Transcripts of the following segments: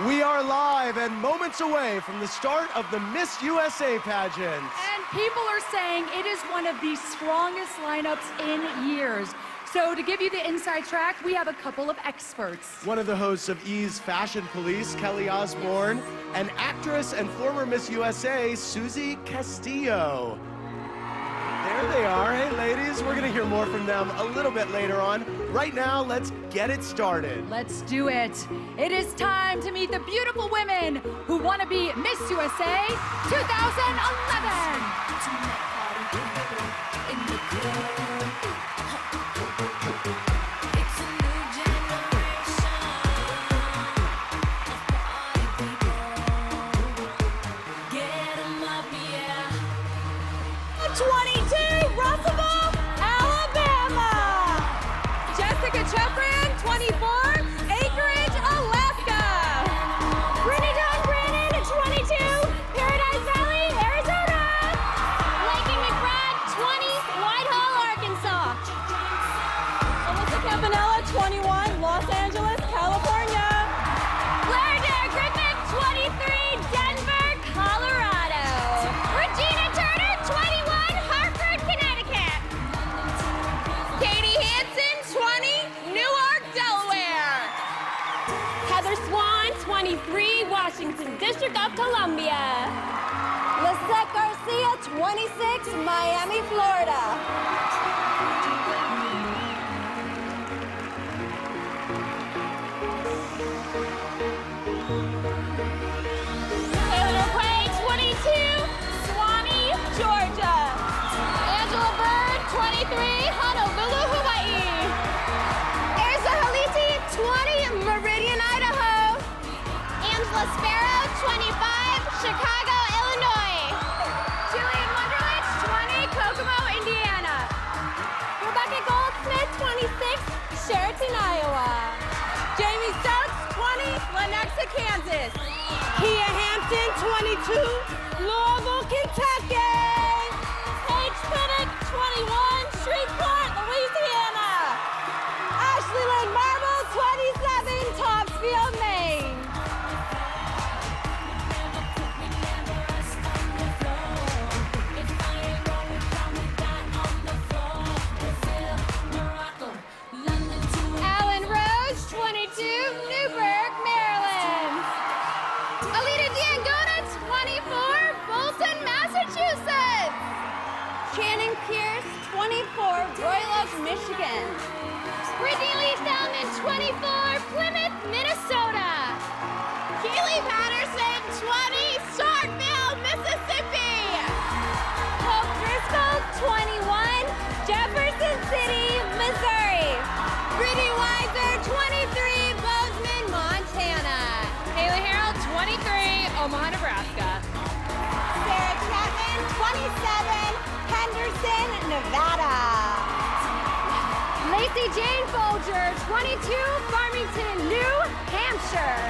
We are live and moments away from the start of the Miss USA pageant. And people are saying it is one of the strongest lineups in years. So to give you the inside track, we have a couple of experts. One of the hosts of E's Fashion Police, Kelly Osbourne, and actress and former Miss USA, Susie Castillo. There they are. Hey, ladies, we're going to hear more from them a little bit later on. Right now, let's get it started. Let's do it. It is time to meet the beautiful women who want to be Miss USA 2011. Campanella, 21, Los Angeles, California. 23, Denver, Colorado. Regina Turner, 21, Hartford, Connecticut. Katie Hansen, 20, Newark, Delaware. Heather Swan, 23, Washington, District of Columbia. Lisette Garcia, 26, Miami, Florida. Honolulu, Hawaii. Erza Haliti, 20, Meridian, Idaho. Angela Sparrow, 25, Chicago, Illinois. Julian Wunderlich, 20, Kokomo, Indiana. Rebecca Goldsmith, 26, Sheraton, Iowa. Jamie Stokes, 20, Lenexa, Kansas. Kia Hampton, 22, Louisville, Kentucky. Paige Pinnock, 21, Shreveport, Louisiana. Ashley Lynn Marble, 27, Topsfield, Maine. Alan Rose, 22, Newburgh, Maryland. Alita Diangona, 24, Bolton, Massachusetts. Channing Pierce, 24, Royal Oak, Michigan. Brittany Lee Thelman, 24, Plymouth, Minnesota. Keely Patterson, 20, Starkville, Mississippi. Hope Driscoll, 21, Jefferson City, Missouri. Brittany Weiser, 23, Bozeman, Montana. Haley Harrell, 23, Omaha, Nebraska. Sarah Chapman, 27, Henderson, Nevada. Lacey Jane Folger, 22, Farmington, New Hampshire.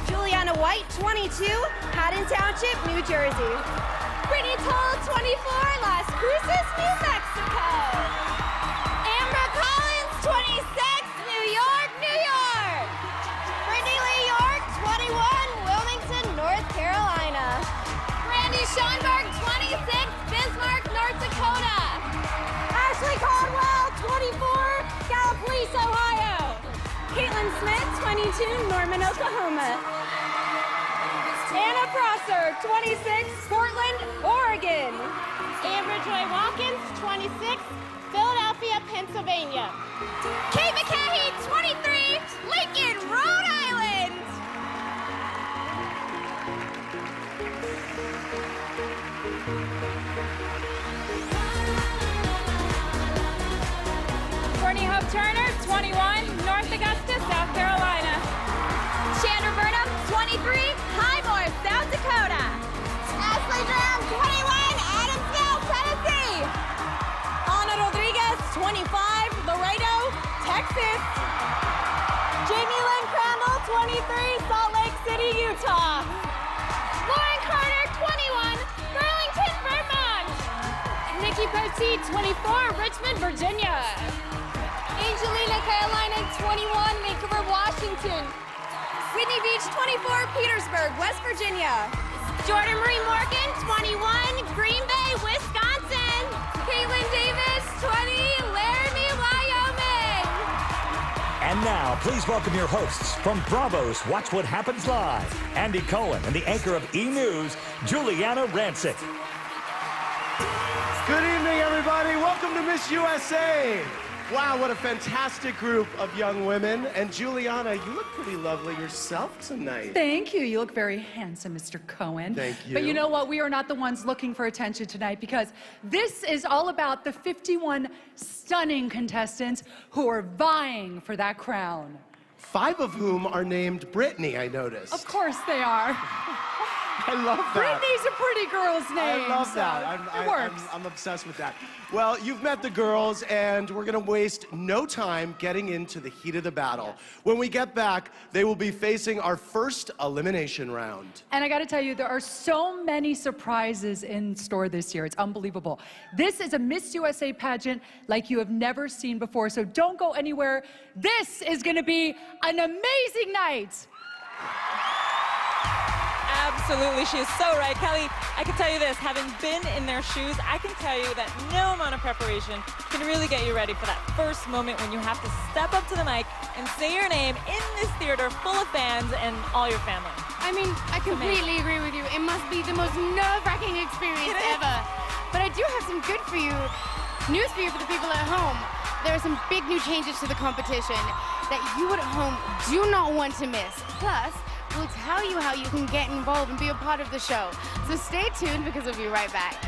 Juliana White, 22, Haddon Township, New Jersey. Brittany Toll, 24, Las Cruces, New Mexico. Amber Collins, 26, New York, New York. Brittany Lee York, 21, Wilmington, North Carolina. Brandy Schoenberg, 26, Bismarck, North Dakota. Ashley Caldwell, 24, Gallipolis, Ohio. Caitlin Smith, 22, Norman, Oklahoma. Anna Prosser, 26, Portland, Oregon. Amber Joy Watkins, 26, Philadelphia, Pennsylvania. Kate McCahey, 23, Lincoln, Rhode Island. Courtney Hope Turner, 21, North Augusta, South Carolina. Chandra Burnham, 23, Highmore, South Dakota. Ashley Graham, 21, Adamsville, Tennessee. Ana Rodriguez, 25, Laredo, Texas. Jamie Lynn Crandall, 23, Salt Lake City, Utah. Lauren Carter, 21, Burlington, Vermont. Nikki Pote, 24, Richmond, Virginia. Angelina Carolina, 21, Vancouver, Washington. Whitney Beach, 24, Petersburg, West Virginia. Jordan Marie Morgan, 21, Green Bay, Wisconsin. Caitlin Davis, 20, Laramie, Wyoming. And now, please welcome your hosts from Bravo's Watch What Happens Live, Andy Cohen and the anchor of E! News, Juliana Rancic. Good evening, everybody. Welcome to Miss USA. Wow, what a fantastic group of young women. And Juliana, you look pretty lovely yourself tonight. Thank you. You look very handsome, Mr. Cohen. Thank you. But you know what? We are not the ones looking for attention tonight because this is all about the 51 stunning contestants who are vying for that crown. 5 of whom are named Brittany, I noticed. Of course they are. I love that. Brittany's a pretty girl's name. I love so that. it works. I'm obsessed with that. Well, you've met the girls, and we're going to waste no time getting into the heat of the battle. When we get back, they will be facing our first elimination round. And I got to tell you, there are so many surprises in store this year. It's unbelievable. This is a Miss USA pageant like you have never seen before, so don't go anywhere. This is going to be an amazing night. Absolutely, she is so right. Kelly, I can tell you this, having been in their shoes, I can tell you that no amount of preparation can really get you ready for that first moment when you have to step up to the mic and say your name in this theater full of fans and all your family. I mean, I completely agree with you. It must be the most nerve-wracking experience ever. But I do have some good for you, news for you for the people at home. There are some big new changes to the competition that you at home do not want to miss. Plus, we'll tell you how you can get involved and be a part of the show. So stay tuned because we'll be right back.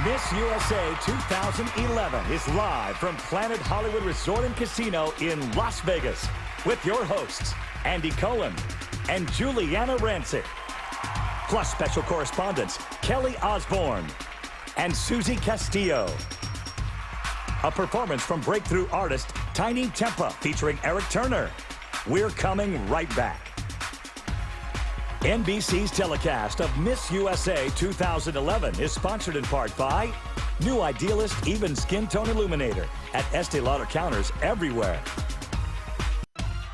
Miss USA 2011 is live from Planet Hollywood Resort and Casino in Las Vegas with your hosts, Andy Cohen and Juliana Rancic. Plus special correspondents, Kelly Osbourne and Susie Castillo. A performance from breakthrough artist Tiny Tempa featuring Eric Turner. We're coming right back. NBC's telecast of Miss USA 2011 is sponsored in part by New Idealist Even Skin Tone Illuminator at Estee Lauder counters everywhere.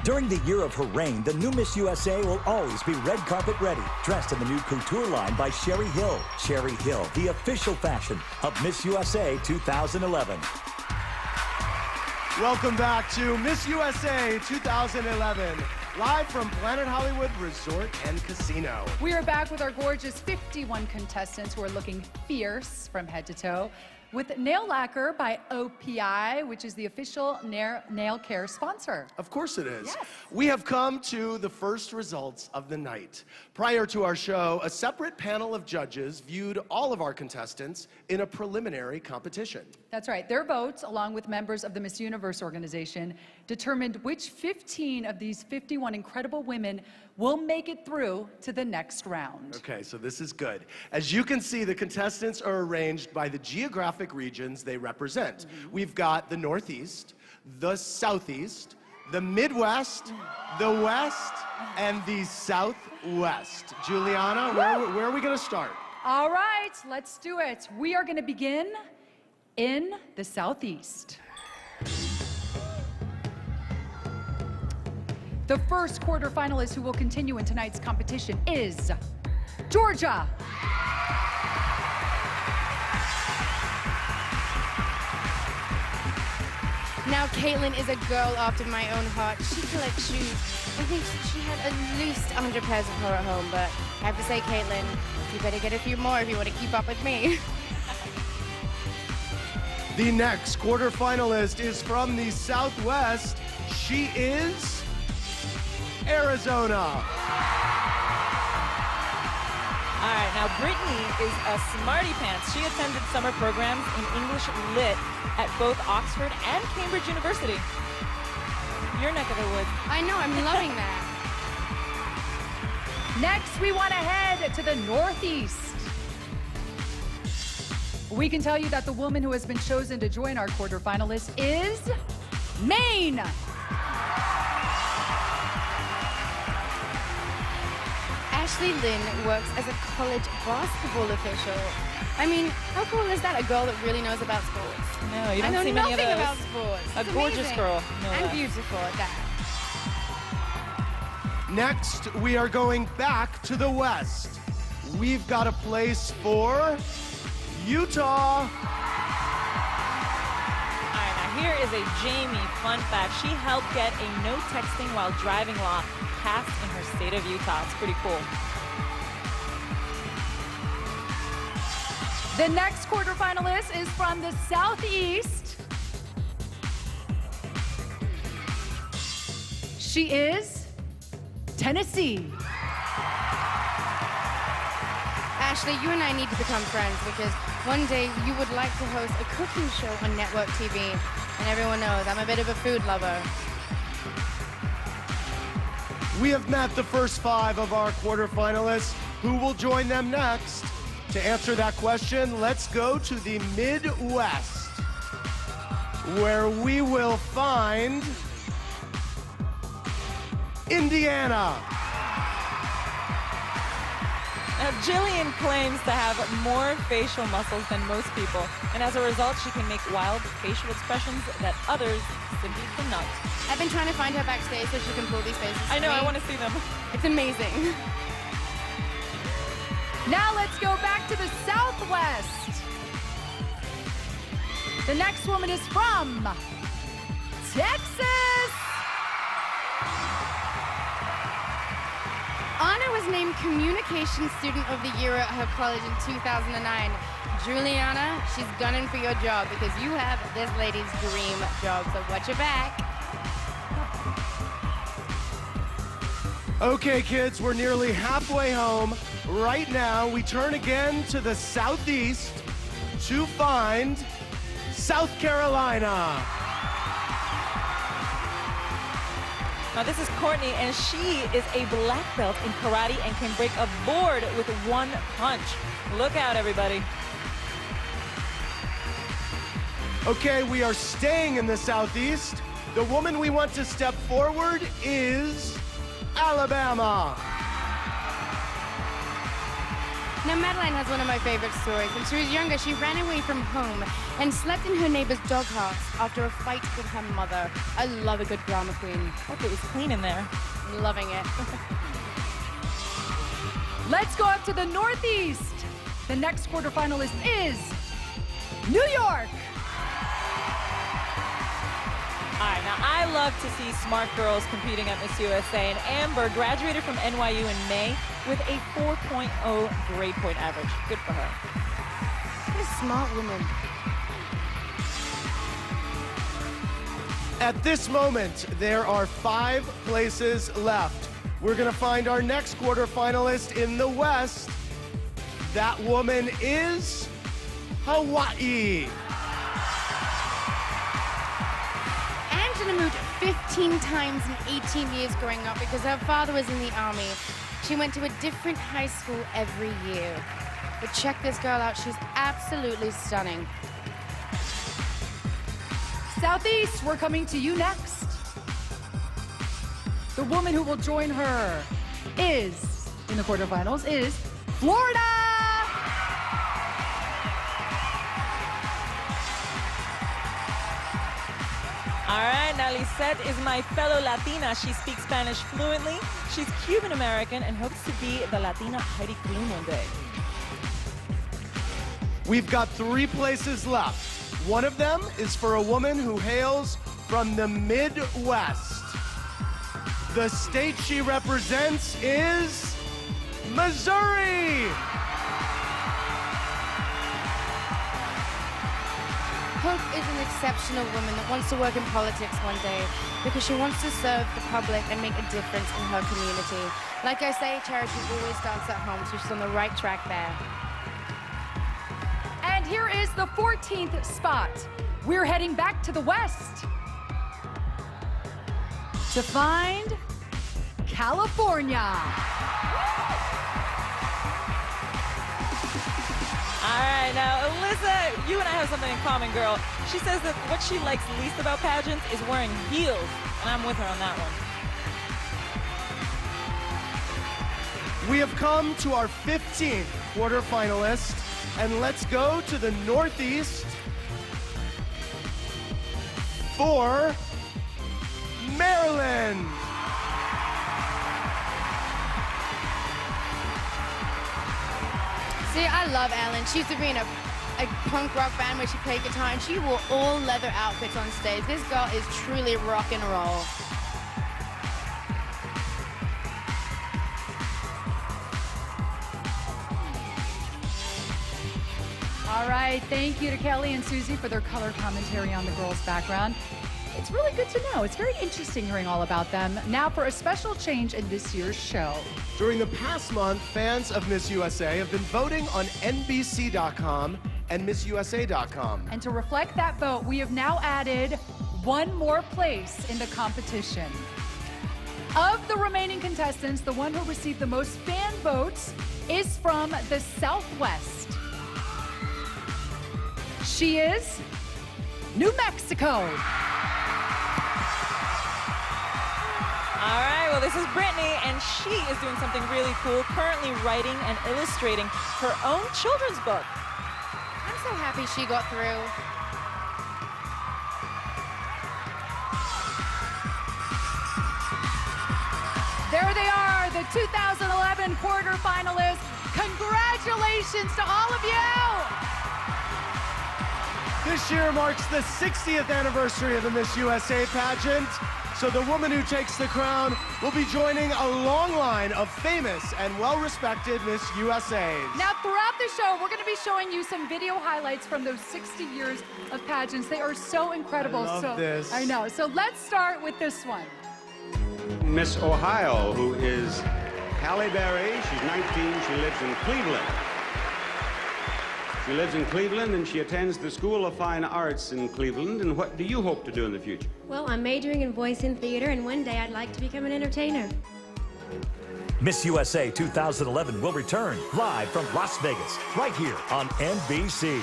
During the year of her reign, the new Miss USA will always be red carpet ready, dressed in the new couture line by Sherry Hill. Sherry Hill, the official fashion of Miss USA 2011. Welcome back to Miss USA 2011, live from Planet Hollywood Resort and Casino. We are back with our gorgeous 51 contestants who are looking fierce from head to toe with nail lacquer by OPI, which is the official nail care sponsor. Of course it is. Yes. We have come to the first results of the night. Prior to our show, a separate panel of judges viewed all of our contestants in a preliminary competition. That's right. Their votes, along with members of the Miss Universe organization, determined which 15 of these 51 incredible women will make it through to the next round. Okay, so this is good. As you can see, the contestants are arranged by the geographic regions they represent. We've got the Northeast, the Southeast, the Midwest, the West, and the Southwest. Juliana, where are we gonna start? All right, let's do it. We are going to begin in the Southeast. The first quarterfinalist who will continue in tonight's competition is Georgia. Now, Caitlin is a girl after my own heart. She collects shoes. I think she had at least 100 pairs of her at home, but I have to say, Caitlin, you better get a few more if you want to keep up with me. The next quarterfinalist is from the Southwest. She is Arizona. All right, now Brittany is a smarty pants. She attended summer programs in English Lit at both Oxford and Cambridge University. Your neck of the woods. I know, I'm loving that. Next, we want to head to the Northeast. We can tell you that the woman who has been chosen to join our quarterfinalists is Maine. Ashley Lynn works as a college basketball official. I mean, how cool is that? A girl that really knows about sports. No, you don't I know see many of nothing those. about sports. A It's gorgeous amazing. girl. No And less. beautiful at that. Next, we are going back to the West. We've got a place for Utah. All right, now here is a Jamie fun fact. She helped get a no texting while driving law passed in her state of Utah. It's pretty cool. The next quarterfinalist is from the Southeast. She is Tennessee. Ashley, you and I need to become friends because one day you would like to host a cooking show on network TV. And everyone knows I'm a bit of a food lover. We have met the first 5 of our quarterfinalists. Who will join them next? To answer that question, let's go to the Midwest, where we will find Indiana. Now, Jillian claims to have more facial muscles than most people, and as a result, she can make wild facial expressions that others simply cannot. I've been trying to find her backstage so she can pull these faces. I know, for me. I want to see them. It's amazing. Now let's go back to the Southwest. The next woman is from Texas. Anna was named Communication Student of the Year at her college in 2009. Juliana, she's gunning for your job because you have this lady's dream job, so watch your back. Okay, kids, we're nearly halfway home. Right now, we turn again to the Southeast to find South Carolina. Now, this is Courtney, and she is a black belt in karate and can break a board with one punch. Look out, everybody. Okay, we are staying in the Southeast. The woman we want to step forward is Alabama. Now, Madeline has one of my favorite stories. When she was younger, she ran away from home and slept in her neighbor's doghouse after a fight with her mother. I love a good drama queen. Hope it was clean in there. Loving it. Let's go up to the Northeast. The next quarterfinalist is New York. All right, now I love to see smart girls competing at Miss USA, and Amber graduated from NYU in May with a 4.0 grade point average. Good for her. What a smart woman. At this moment, there are 5 places left. We're gonna find our next quarterfinalist in the West. That woman is Hawaii. Angela moved 15 times in 18 years growing up because her father was in the army. She went to a different high school every year. But check this girl out, she's absolutely stunning. Southeast, we're coming to you next. The woman who will join her is, in the quarterfinals, is Florida. All right, now Lisette is my fellow Latina. She speaks Spanish fluently. She's Cuban American and hopes to be the Latina Heidi Klum one day. We've got 3 places left. One of them is for a woman who hails from the Midwest. The state she represents is Missouri. Hope is an exceptional woman that wants to work in politics one day because she wants to serve the public and make a difference in her community. Like I say, charity always starts at home, so she's on the right track there. And here is the 14th spot. We're heading back to the West to find California. All right, now, Alyssa, you and I have something in common, girl. She says that what she likes least about pageants is wearing heels, and I'm with her on that one. We have come to our 15th quarterfinalist, and let's go to the Northeast for Maryland. See, I love Ellen. She used to be in a punk rock band where she played guitar, and she wore all leather outfits on stage. This girl is truly rock and roll. All right, thank you to Kelly and Susie for their color commentary on the girls' background. It's really good to know. It's very interesting hearing all about them. Now for a special change in this year's show. During the past month, fans of Miss USA have been voting on NBC.com and MissUSA.com. And to reflect that vote, we have now added one more place in the competition. Of the remaining contestants, the one who received the most fan votes is from the Southwest. She is New Mexico. All right, well, this is Brittany, and she is doing something really cool, currently writing and illustrating her own children's book. I'm so happy she got through. There they are, the 2011 quarterfinalists. Congratulations to all of you! This year marks the 60th anniversary of the Miss USA pageant. So the woman who takes the crown will be joining a long line of famous and well-respected Miss USAs. Now, throughout the show, we're going to be showing you some video highlights from those 60 years of pageants. They are so incredible. I love this. I know. So let's start with this one. Miss Ohio, who is Halle Berry. She's 19. She lives in Cleveland. She lives in Cleveland, and she attends the School of Fine Arts in Cleveland. And what do you hope to do in the future? Well, I'm majoring in voice and theater, and one day I'd like to become an entertainer. Miss USA 2011 will return live from Las Vegas, right here on NBC.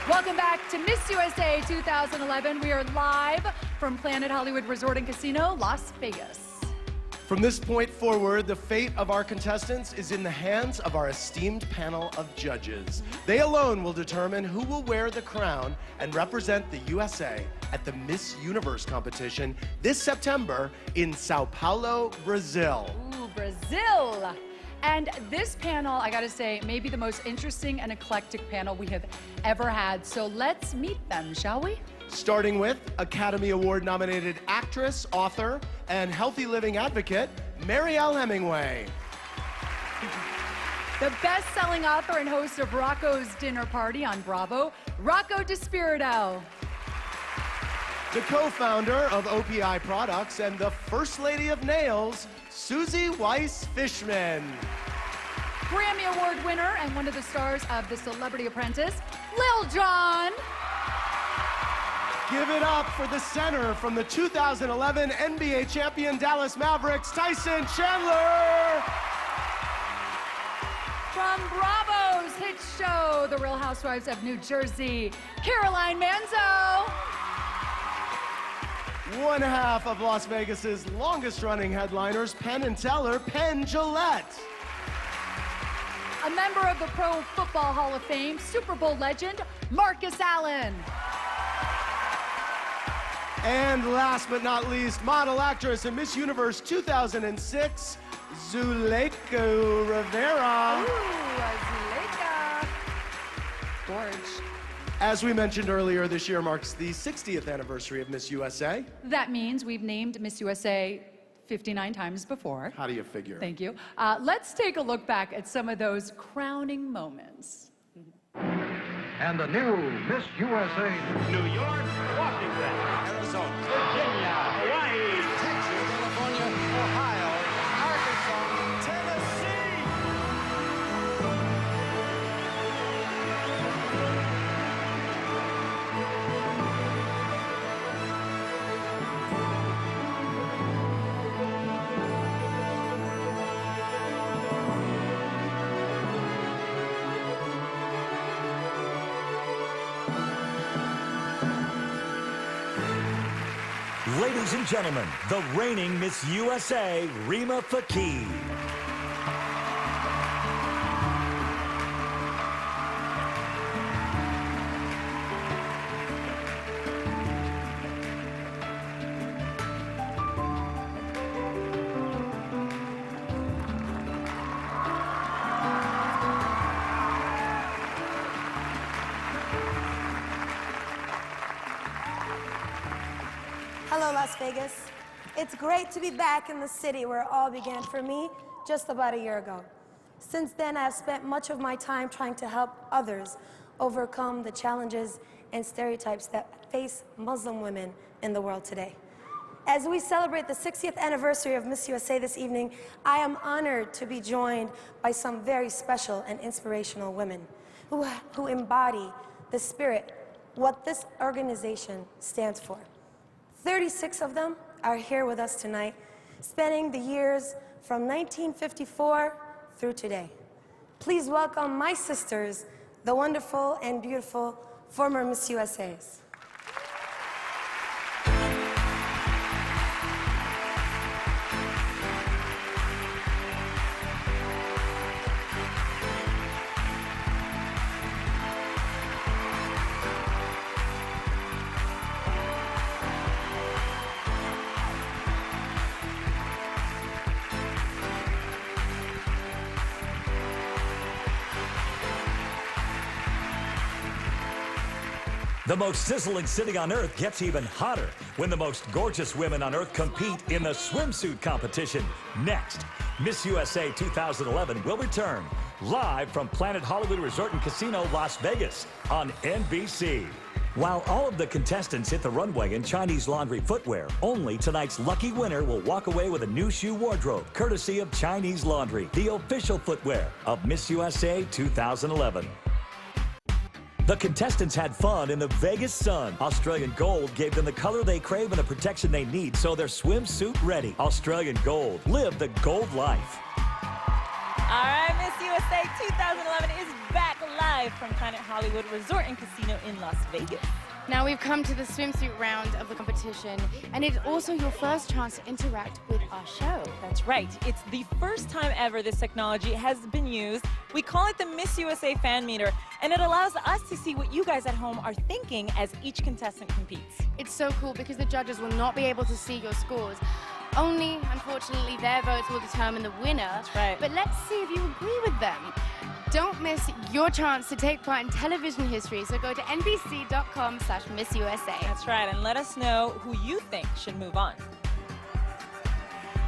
Welcome back to Miss USA 2011. We are live from Planet Hollywood Resort and Casino, Las Vegas. From this point forward, the fate of our contestants is in the hands of our esteemed panel of judges. They alone will determine who will wear the crown and represent the USA at the Miss Universe competition this September in Sao Paulo, Brazil. Ooh, Brazil. And this panel, I gotta say, may be the most interesting and eclectic panel we have ever had. So let's meet them, shall we? Starting with Academy Award nominated actress, author, and healthy living advocate, Marielle Hemingway. The best-selling author and host of Rocco's Dinner Party on Bravo, Rocco DiSpirito. The co-founder of OPI Products and the First Lady of Nails, Susie Weiss-Fishman. Grammy Award winner and one of the stars of The Celebrity Apprentice, Lil Jon. Give it up for the center from the 2011 NBA champion Dallas Mavericks, Tyson Chandler. From Bravo's hit show, The Real Housewives of New Jersey, Caroline Manzo. One half of Las Vegas's longest running headliners, Penn and Teller, Penn Jillette. A member of the Pro Football Hall of Fame, Super Bowl legend, Marcus Allen. And last but not least, model, actress, and Miss Universe 2006, Zuleika Rivera. Ooh, Zuleika. Gorge. As we mentioned earlier, this year marks the 60th anniversary of Miss USA. That means we've named Miss USA 59 times before. How do you figure? Thank you. Let's take a look back at some of those crowning moments. And the new Miss USA. New York, Washington, Arizona, Virginia, Hawaii, Texas, California, Ohio, Arkansas, Tennessee. Ladies and gentlemen, the reigning Miss USA, Rima Fakir. Hello, Las Vegas. It's great to be back in the city where it all began for me just about a year ago. Since then, I've spent much of my time trying to help others overcome the challenges and stereotypes that face Muslim women in the world today. As we celebrate the 60th anniversary of Miss USA this evening, I am honored to be joined by some very special and inspirational women who embody the spirit, what this organization stands for. 36 of them are here with us tonight, spanning the years from 1954 through today. Please welcome my sisters, the wonderful and beautiful former Miss USAs. The most sizzling city on Earth gets even hotter when the most gorgeous women on Earth compete in the swimsuit competition. Next, Miss USA 2011 will return live from Planet Hollywood Resort and Casino, Las Vegas on NBC. While all of the contestants hit the runway in Chinese laundry footwear, only tonight's lucky winner will walk away with a new shoe wardrobe, courtesy of Chinese Laundry, the official footwear of Miss USA 2011. The contestants had fun in the Vegas sun. Australian Gold gave them the color they crave and the protection they need, so they're swimsuit ready. Australian Gold. Live the gold life. All right, Miss USA 2011 is back live from Planet Hollywood Resort and Casino in Las Vegas. Now we've come to the swimsuit round of the competition, and it's also your first chance to interact with our show. That's right. It's the first time ever this technology has been used. We call it the Miss USA Fan Meter, and it allows us to see what you guys at home are thinking as each contestant competes. It's so cool because the judges will not be able to see your scores. Only, unfortunately, their votes will determine the winner. That's right. But let's see if you agree with them. Don't miss your chance to take part in television history, so go to nbc.com/MissUSA. That's right, and let us know who you think should move on.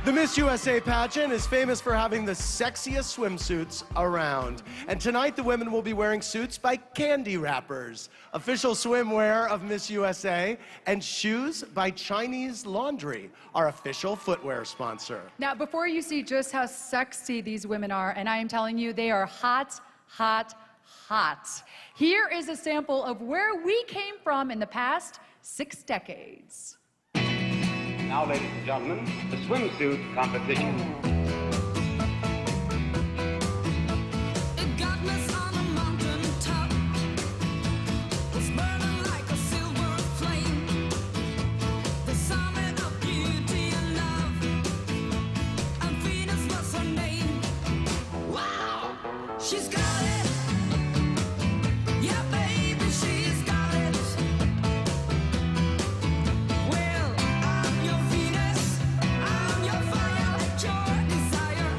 The Miss USA pageant is famous for having the sexiest swimsuits around. And tonight, the women will be wearing suits by candy wrappers, official swimwear of Miss USA, and shoes by Chinese Laundry, our official footwear sponsor. Now, before you see just how sexy these women are, and I am telling you, they are hot, hot, hot. Here is a sample of where we came from in the past 6 decades. Now, ladies and gentlemen, the swimsuit competition. She's got it. Yeah, baby, she's got it. Well, I'm your Venus, I'm your fire, your desire.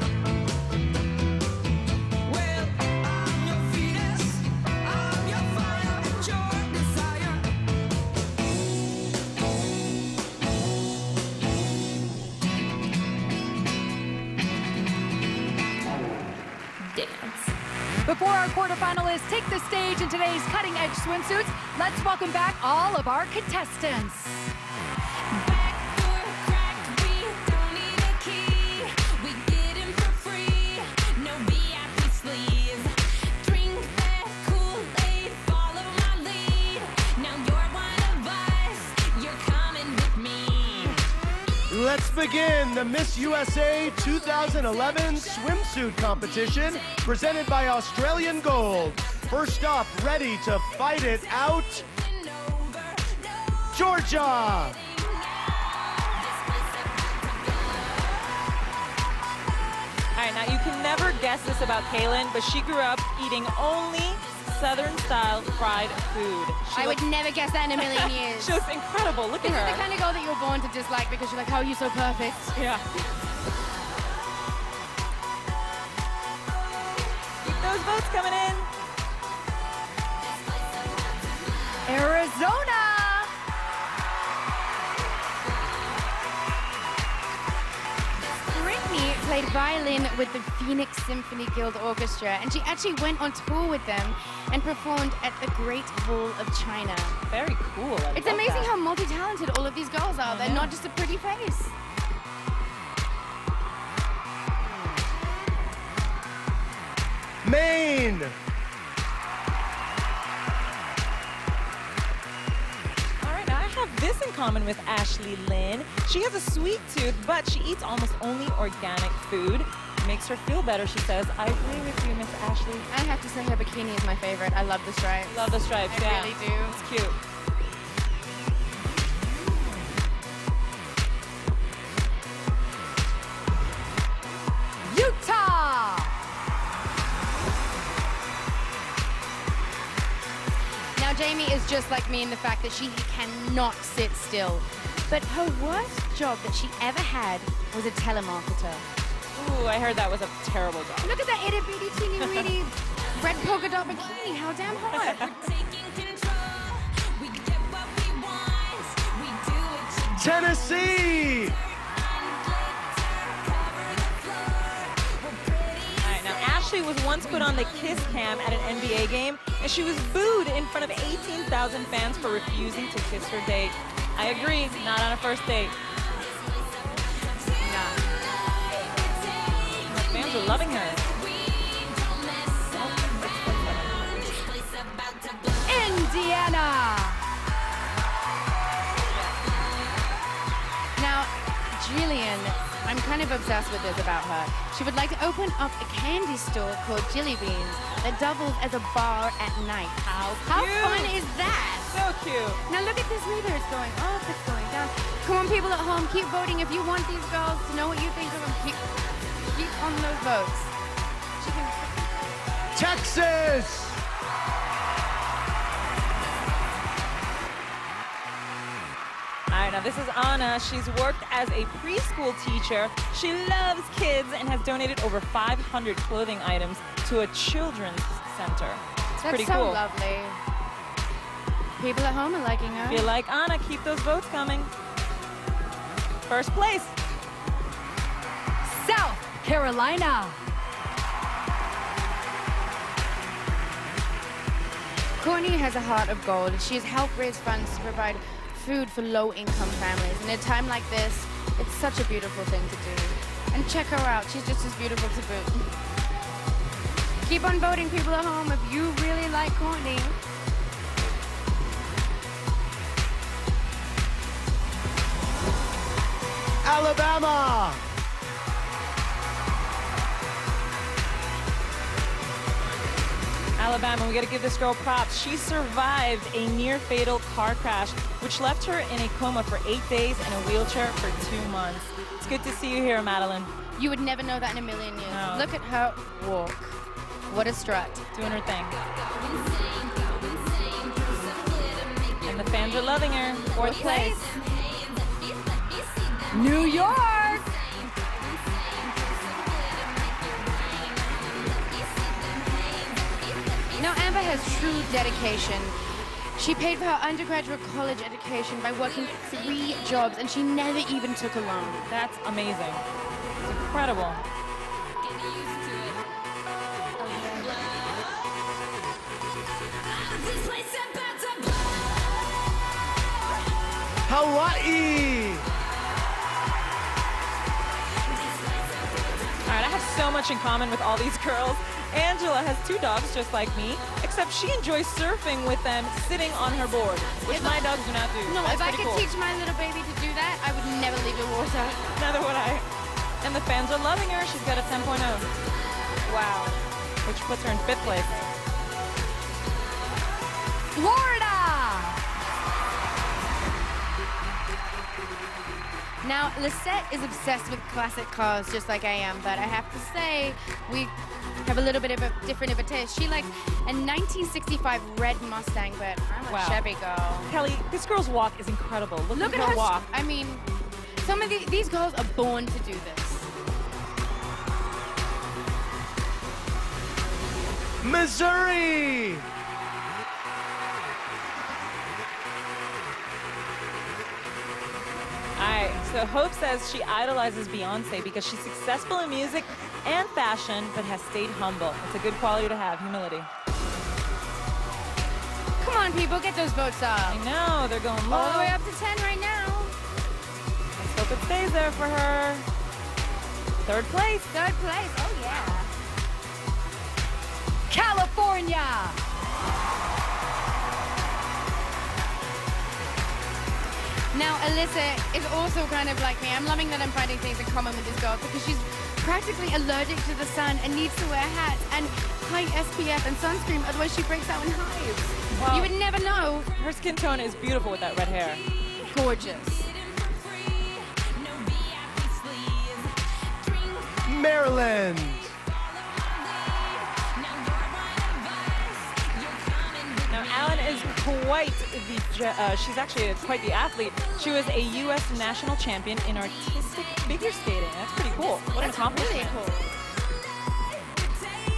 Well, I'm your Venus, I'm your fire, your desire. Dance. Before our quarterfinalists take the stage in today's cutting-edge swimsuits, let's welcome back all of our contestants. Backdoor crack, we don't need a key. We get in for free, no VIP sleeves. Drink that Kool-Aid, follow my lead. Now you're one of us, you're coming with me. Let's begin the Miss USA 2011 swimsuit competition presented by Australian Gold. First up, ready to fight it out, Georgia. Now, you can never guess this about Kaylin, but she grew up eating only Southern-style fried food. I would never guess that in a million years. She looks incredible. Look at This her. is the kind of girl that you're born to dislike because you're like, how are you so perfect? Yeah. Keep those votes coming in. Arizona. Brittany played violin with the Phoenix Symphony Guild Orchestra, and she actually went on tour with them and performed at the Great Wall of China. Very cool. It's amazing how multi-talented all of these girls are. They're not just a pretty face. Maine. All right, now I have this in common with Ashley Lynn. She has a sweet tooth, but she eats almost only organic food. It makes her feel better, she says. I agree with you, Miss Ashley. I have to say her bikini is my favorite. I love the stripes. Love the stripes, I yeah. really do. It's cute. Utah. Now, Jamie is just like me in the fact that she cannot sit still. But her worst job that she ever had was a telemarketer. Ooh, I heard that was a terrible job. Look at that itty bitty teeny weeny red polka dot bikini. How damn hot. Tennessee. All right, now Ashley was once put on the kiss cam at an NBA game, and she was booed in front of 18,000 fans for refusing to kiss her date. I agree, not on a first date. The fans are loving her. Indiana. Now, Jillian, I'm kind of obsessed with this about her. She would like to open up a candy store called Jilly Beans that doubles as a bar at night. How fun is that? So cute. Now look at this meter. It's going up, it's going down. Come on, people at home, keep voting. If you want these girls to know what you think of them, keep on those votes. She can... Texas. All right, now this is Anna. She's worked as a preschool teacher. She loves kids and has donated over 500 clothing items to a children's center. It's That's pretty so cool. lovely. People at home are liking her. If you like Anna, keep those votes coming. First place. South Carolina. Courtney has a heart of gold. She has helped raise funds to provide food for low-income families. And at a time like this, it's such a beautiful thing to do. And check her out. She's just as beautiful to boot. Keep on voting, people at home, if you really like Courtney. Alabama. Alabama, we got to give this girl props. She survived a near-fatal car crash, which left her in a coma for 8 days and a wheelchair for 2 months. It's good to see you here, Madeline. You would never know that in a million years. No. Look at her walk. What a strut. Doing her thing. And the fans are loving her. Fourth place. New York. Now, Amber has true dedication. She paid for her undergraduate college education by working 3 jobs, and she never even took a loan. That's amazing. It's incredible. Hawaii. All right, I have so much in common with all these girls. Angela has 2 dogs just like me, except she enjoys surfing with them sitting on her board, which my dogs do not do. No, That's if I pretty could cool. teach my little baby to do that, I would never leave the water. Neither would I. And the fans are loving her. She's got a 10.0. Wow. Which puts her in 5th place. Florida. Now, Lisette is obsessed with classic cars just like I am, but I have to say, we have a little bit of a different of a taste. She likes a 1965 red Mustang, but I'm a Chevy girl. Kelly, this girl's walk is incredible. Look at her walk. I mean, some of these girls are born to do this. Missouri! All right, so Hope says she idolizes Beyonce because she's successful in music and fashion, but has stayed humble. It's a good quality to have, humility. Come on, people, get those votes up. I know, they're going low. All the way up to 10 right now. Let's hope it stays there for her. Third place. Third place, oh yeah. California. Now, Alyssa is also kind of like me. I'm loving that I'm finding things in common with this girl because she's practically allergic to the sun and needs to wear hats and high SPF and sunscreen, otherwise she breaks out in hives. Well, you would never know. Her skin tone is beautiful with that red hair. Gorgeous. Maryland. Now, Alan is quite she's actually quite the athlete. She was a U.S. national champion in artistic figure skating. That's pretty cool. What an accomplishment. Really cool.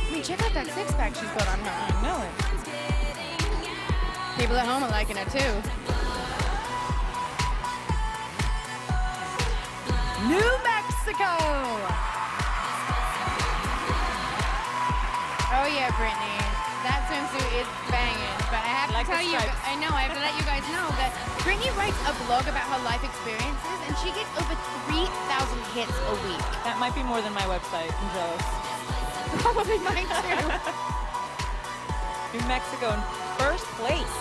I mean, check out that six-pack she's got on her. I know it. People at home are liking her, too. New Mexico. Oh, yeah, Brittany. That swimsuit is banging. But I have to tell you, I have to let you guys know that Brittany writes a blog about her life experiences, and she gets over 3,000 hits a week. That might be more than my website. I'm jealous. Probably mine, too. New Mexico in first place.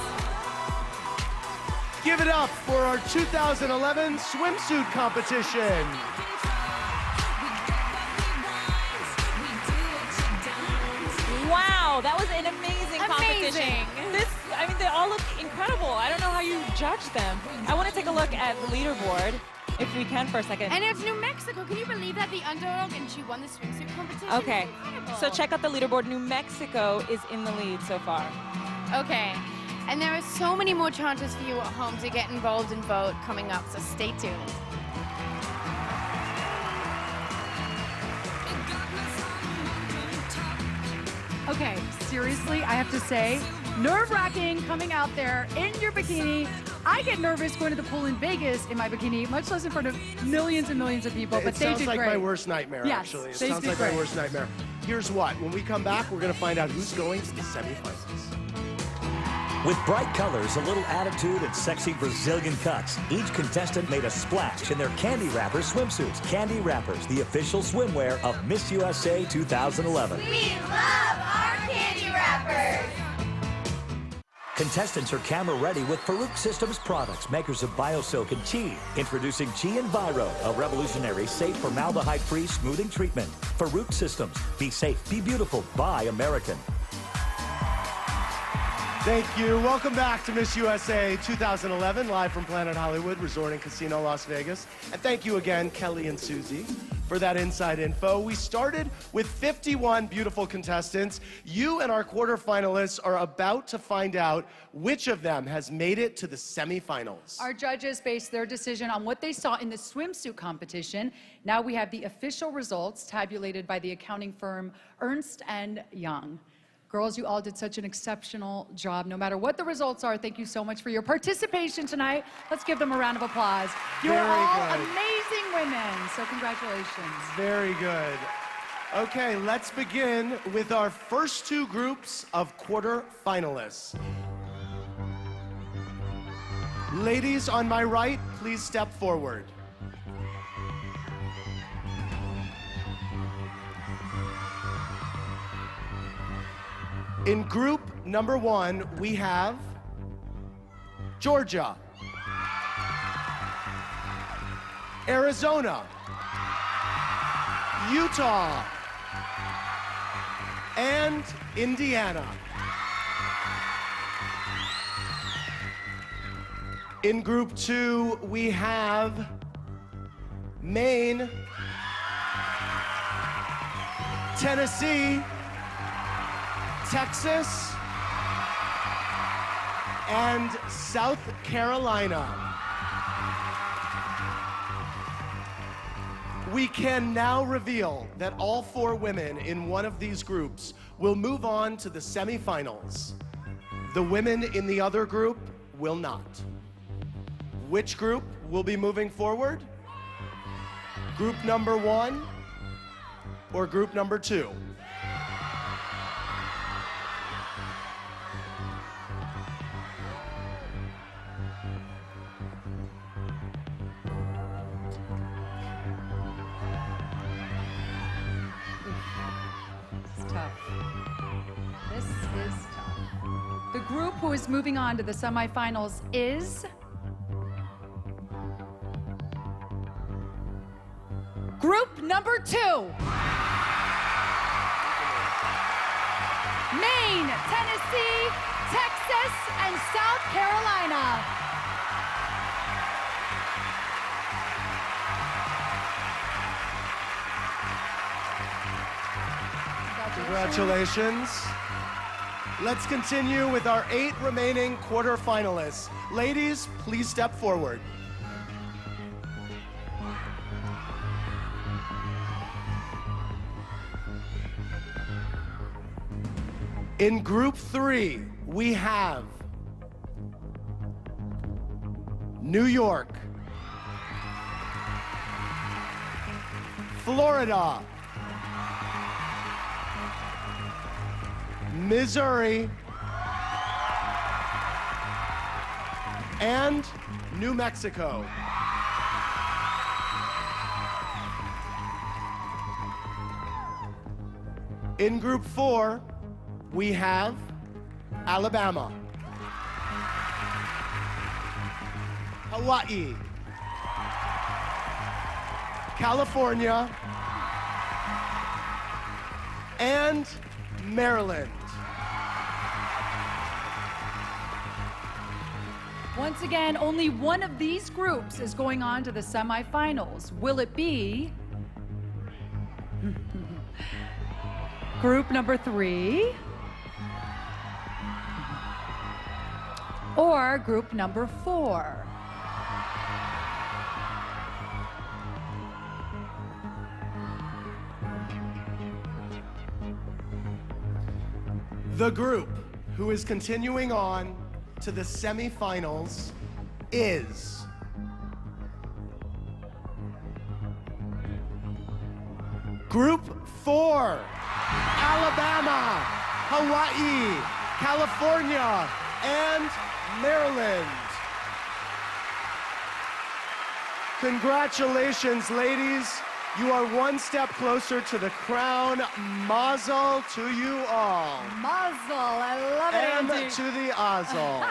Give it up for our 2011 swimsuit competition. Wow, that was an amazing competition. I mean, they all look incredible. I don't know how you judge them. I want to take a look at the leaderboard, if we can, for a second. And it's New Mexico. Can you believe that? The underdog, and she won the swimsuit competition? Okay, so check out the leaderboard. New Mexico is in the lead so far. Okay, and there are so many more chances for you at home to get involved and vote coming up, so stay tuned. Okay, seriously, I have to say, nerve-wracking coming out there in your bikini. I get nervous going to the pool in Vegas in my bikini, much less in front of millions and millions of people, but they did great. It sounds like my worst nightmare, yes, actually. It they sounds did like great. my worst nightmare. Here's what, when we come back, we're gonna find out who's going to the semifinals. With bright colors, a little attitude, and sexy Brazilian cuts, each contestant made a splash in their Candy Wrapper swimsuits. Candy Wrappers, the official swimwear of Miss USA 2011. We love our candy wrappers. Contestants are camera ready with Farouk Systems products, makers of BioSilk and Chi. Introducing Chi Enviro, a revolutionary, safe, formaldehyde-free smoothing treatment. Farouk Systems. Be safe, be beautiful, buy American. Thank you. Welcome back to Miss USA 2011, live from Planet Hollywood Resort and Casino, Las Vegas. And thank you again, Kelly and Susie, for that inside info. We started with 51 beautiful contestants. You and our quarterfinalists are about to find out which of them has made it to the semifinals. Our judges based their decision on what they saw in the swimsuit competition. Now we have the official results tabulated by the accounting firm Ernst & Young. Girls, you all did such an exceptional job. No matter what the results are, thank you so much for your participation tonight. Let's give them a round of applause. You are all amazing women, so congratulations. Very good. Okay, let's begin with our first two groups of quarterfinalists. Ladies on my right, please step forward. In group number one, we have Georgia, Arizona, Utah, and Indiana. In group two, we have Maine, Tennessee, Texas, and South Carolina. We can now reveal that all 4 women in one of these groups will move on to the semifinals. The women in the other group will not. Which group will be moving forward? Group number 1 or group number 2? Tough. This is tough. The group who is moving on to the semifinals is group number 2. Maine, Tennessee, Texas, and South Carolina. Congratulations. Let's continue with our 8 remaining quarterfinalists. Ladies, please step forward. In group 3, we have New York, Florida, Missouri, and New Mexico. In group 4, we have Alabama, Hawaii, California, and Maryland. Once again, only one of these groups is going on to the semifinals. Will it be group number 3 or group number 4? The group who is continuing on to the semifinals is Group 4, Alabama, Hawaii, California, and Maryland. Congratulations, ladies. You are one step closer to the crown. Mazel to you all. Mazel, I love it, Andy. And to the Azel.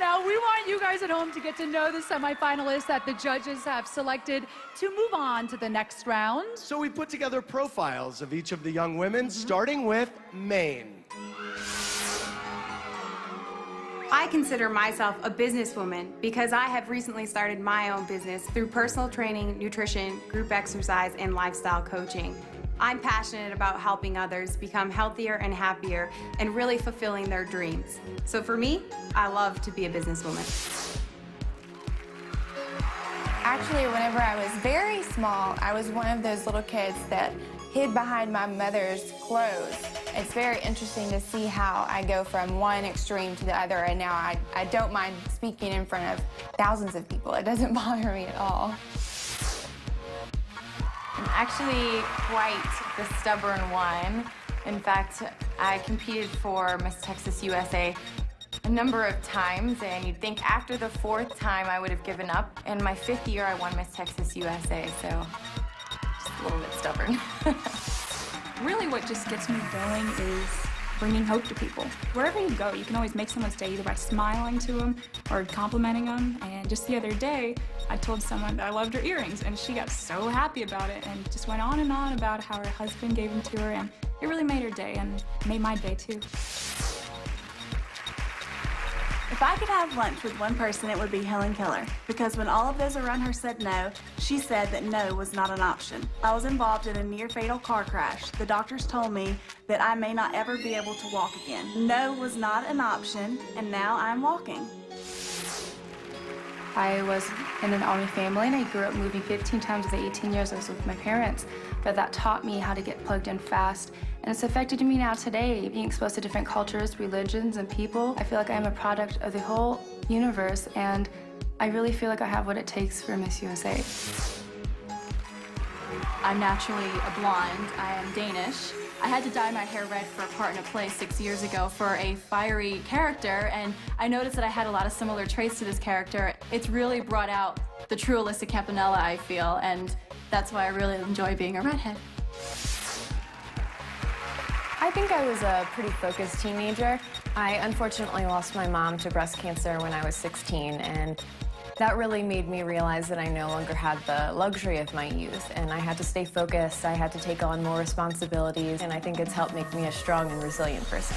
Now, we want you guys at home to get to know the semifinalists that the judges have selected to move on to the next round. So we put together profiles of each of the young women, starting with Maine. I consider myself a businesswoman because I have recently started my own business through personal training, nutrition, group exercise, and lifestyle coaching. I'm passionate about helping others become healthier and happier and really fulfilling their dreams. So for me, I love to be a businesswoman. Actually, whenever I was very small, I was one of those little kids that hid behind my mother's clothes. It's very interesting to see how I go from one extreme to the other, and now I don't mind speaking in front of thousands of people. It doesn't bother me at all. I'm actually quite the stubborn one. In fact, I competed for Miss Texas USA a number of times, and you'd think after the 4th time I would have given up. In my 5th year, I won Miss Texas USA, so just a little bit stubborn. Really what just gets me going is bringing hope to people. Wherever you go, you can always make someone's day either by smiling to them or complimenting them. And just the other day, I told someone that I loved her earrings, and she got so happy about it and just went on and on about how her husband gave them to her, and it really made her day and made my day too. If If I could have lunch with one person, it would be Helen Keller, because when all of those around her said no, she said that no was not an option. I was involved in a near-fatal car crash. The doctors told me that I may not ever be able to walk again. No was not an option, and now I'm walking. I was in an Army family, and I grew up moving 15 times of the 18 years I was with my parents. But that taught me how to get plugged in fast, and it's affected me now today. Being exposed to different cultures, religions, and people, I feel like I'm a product of the whole universe, and I really feel like I have what it takes for Miss USA. I'm naturally a blonde. I am Danish. I had to dye my hair red for a part in a play 6 years ago for a fiery character, and I noticed that I had a lot of similar traits to this character. It's really brought out the true Alyssa Campanella, I feel, and that's why I really enjoy being a redhead. I think I was a pretty focused teenager. I unfortunately lost my mom to breast cancer when I was 16, and that really made me realize that I no longer had the luxury of my youth, and I had to stay focused. I had to take on more responsibilities, and I think it's helped make me a strong and resilient person.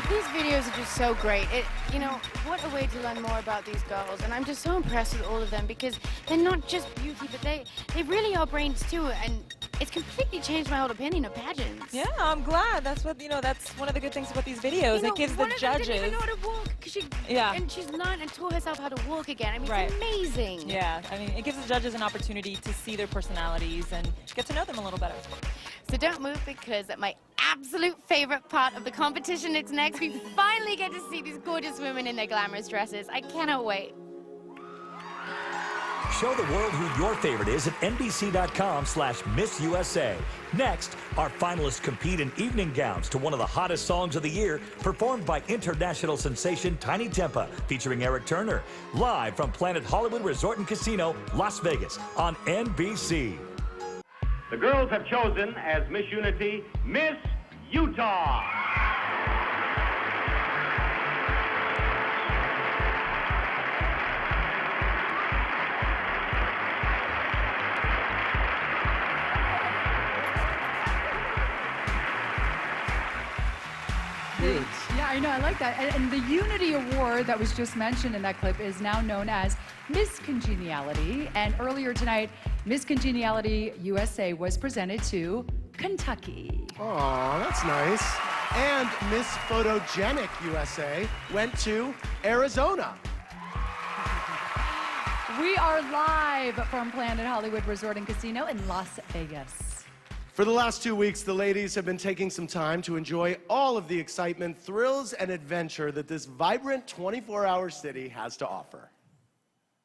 These videos are just so great. You know, what a way to learn more about these girls. And I'm just so impressed with all of them because they're not just beauty, but they really are brains too. And it's completely changed my whole opinion of pageants. Yeah, I'm glad. That's what, that's one of the good things about these videos. It gives the judges. Didn't even know how to walk and she's learned and taught herself how to walk again. I mean, it's amazing. Yeah, I mean, it gives the judges an opportunity to see their personalities and get to know them a little better. So don't move, because my absolute favorite part of the competition is next. We finally get to see these gorgeous women in their glamorous dresses. I cannot wait. Show the world who your favorite is at NBC.com/MissUSA. Next, our finalists compete in evening gowns to one of the hottest songs of the year, performed by international sensation Tiny Tempa, featuring Eric Turner, live from Planet Hollywood Resort and Casino, Las Vegas, on NBC. The girls have chosen as Miss Unity, Miss Utah. Yeah, I know, I like that. And the Unity Award that was just mentioned in that clip is now known as Miss Congeniality. And earlier tonight, Miss Congeniality USA was presented to Kentucky. Aw, that's nice. And Miss Photogenic USA went to Arizona. We are live from Planet Hollywood Resort and Casino in Las Vegas. For the last 2 weeks, the ladies have been taking some time to enjoy all of the excitement, thrills, and adventure that this vibrant 24-hour city has to offer.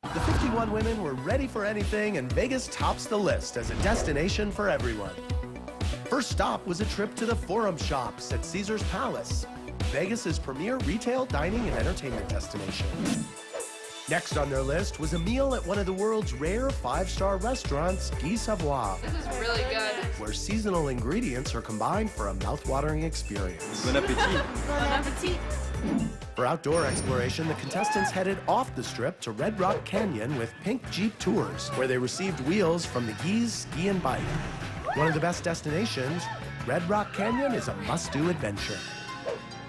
The 51 women were ready for anything, and Vegas tops the list as a destination for everyone. First stop was a trip to the Forum Shops at Caesar's Palace, Vegas's premier retail, dining, and entertainment destination. Next on their list was a meal at one of the world's rare 5-star restaurants, Guy Savoy. This is really good. Where seasonal ingredients are combined for a mouth-watering experience. Bon appetit. Bon appetit. For outdoor exploration, the contestants headed off the strip to Red Rock Canyon with Pink Jeep Tours, where they received wheels from the Guys Ski and Bike. One of the best destinations, Red Rock Canyon is a must-do adventure.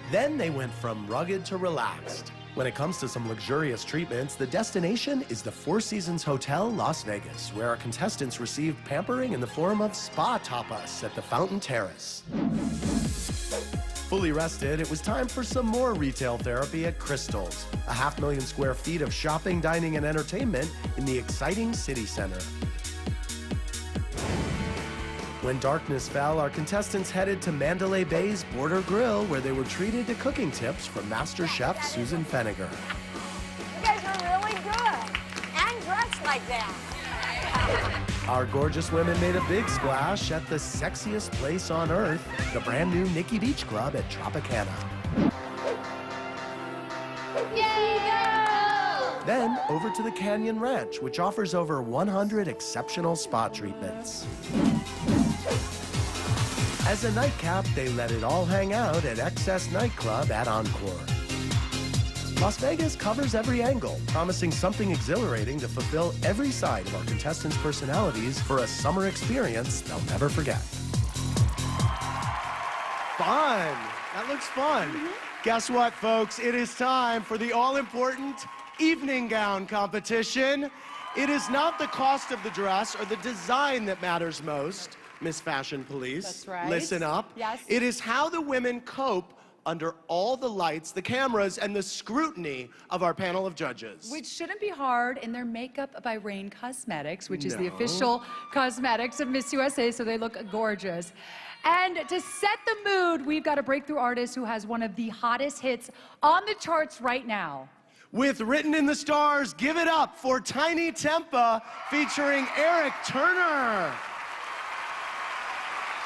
Then they went from rugged to relaxed. When it comes to some luxurious treatments, the destination is the Four Seasons Hotel, Las Vegas, where our contestants received pampering in the form of spa tapas at the Fountain Terrace. Fully rested, it was time for some more retail therapy at Crystal's, a 500,000 square feet of shopping, dining, and entertainment in the exciting city center. When darkness fell, our contestants headed to Mandalay Bay's Border Grill, where they were treated to cooking tips from Master Chef Susan Feniger. You guys are really good and dressed like that. Our gorgeous women made a big splash at the sexiest place on earth, the brand new Nikki Beach Club at Tropicana. Yay, go! Then over to the Canyon Ranch, which offers over 100 exceptional spa treatments. As a nightcap, they let it all hang out at XS Nightclub at Encore. Las Vegas covers every angle, promising something exhilarating to fulfill every side of our contestants' personalities for a summer experience they'll never forget. Fun! That looks fun. Guess what, folks? It is time for the all-important evening gown competition. It is not the cost of the dress or the design that matters most, Miss Fashion Police. That's right. Listen up. Yes. It is how the women cope under all the lights, the cameras, and the scrutiny of our panel of judges. Which shouldn't be hard in their makeup by Rain Cosmetics, which is the No. official cosmetics of Miss USA, so they look gorgeous. And to set the mood, we've got a breakthrough artist who has one of the hottest hits on the charts right now. With Written in the Stars, give it up for Tiny Tempa featuring Eric Turner.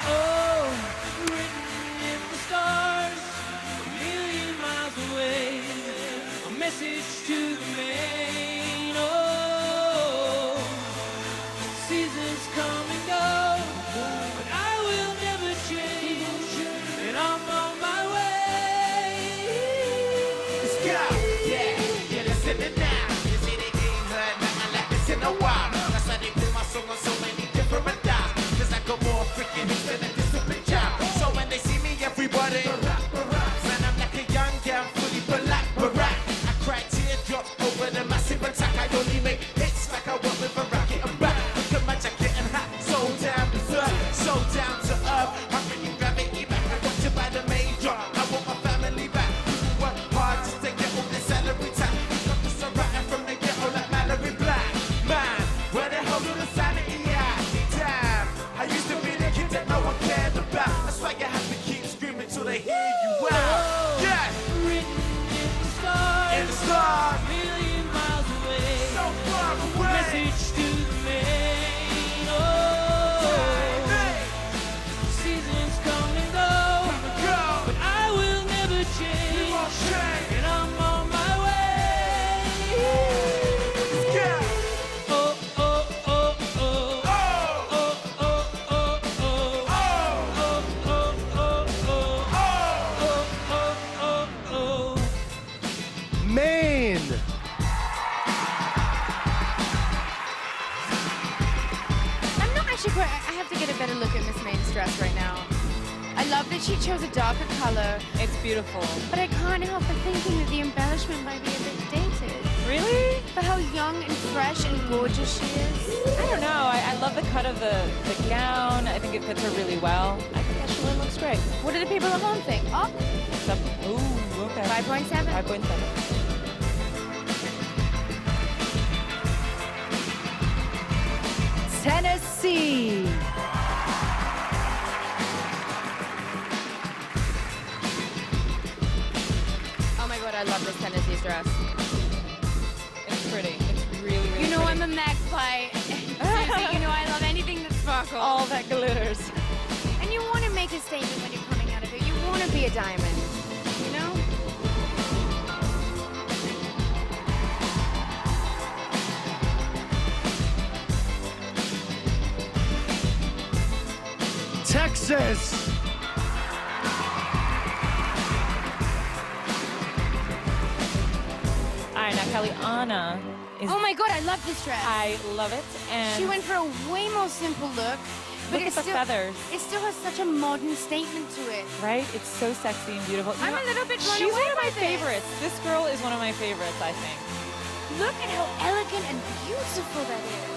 Oh, written in the stars, a million miles away, a message to the main. Oh, seasons come and go, but I will never change, and I'm on my way. Let's go. Yeah, listen it now. You see they ain't heard nothing like this in a while. That's why they put my song on so many different dials. Cause I go more freaking than a disciplined child. So when they see me, everybody man, I'm like a young girl, fully black barack. I cry teardrops over the massive attack. I only make hits like I walk with a rocket and back. Look at my jacket and hat, so down to earth, so down to earth. I'm bringing gravity back. I got to buy the major. I want my family back. People work hard just to get all this salary tax. Got this right from the ghetto like Mallory Black. Man, where the hell do the sanity at? Damn, I used to be the kid that no one cared about. That's why you have to keep screaming till they hear you out. Yeah, written in the stars, in the stars, a million miles away, so far away. Message to the main. Oh, seasons come and go, but I will never change, and I'm on my way. Let's go. Oh, oh, oh, oh. Oh, oh, oh, oh, oh. Oh, oh, oh, oh. Oh, oh, oh, oh. Maine. I'm not actually quite. I have to get a better look at Miss Main's dress right now. I love that she chose a darker color. It's beautiful. But I can't help but thinking that the embellishment might be a bit dated. Really? For how young and fresh and gorgeous she is. I don't know. I love the cut of the gown. I think it fits her really well. I think that she really looks great. What do the people at home think? Oh, Ooh, okay. 5.7. 5.7. Tennessee. Oh my god, I love this Tennessee's dress. It's pretty. It's really, really You know pretty. I'm a magpie. Susie, you know I love anything that sparkles. All that glitters. And you want to make a statement when you're coming out of it. You want to be a diamond, you know? Texas. All right, now Kelly, Anna is... Oh my god, I love this dress. I love it. And She went for a way more simple look. But Look at the still, feathers. It still has such a modern statement to it. Right? It's so sexy and beautiful. You I'm know, a little bit blown She's away one of my by this. favorites. This girl is one of my favorites, I think. Look at how elegant and beautiful that is.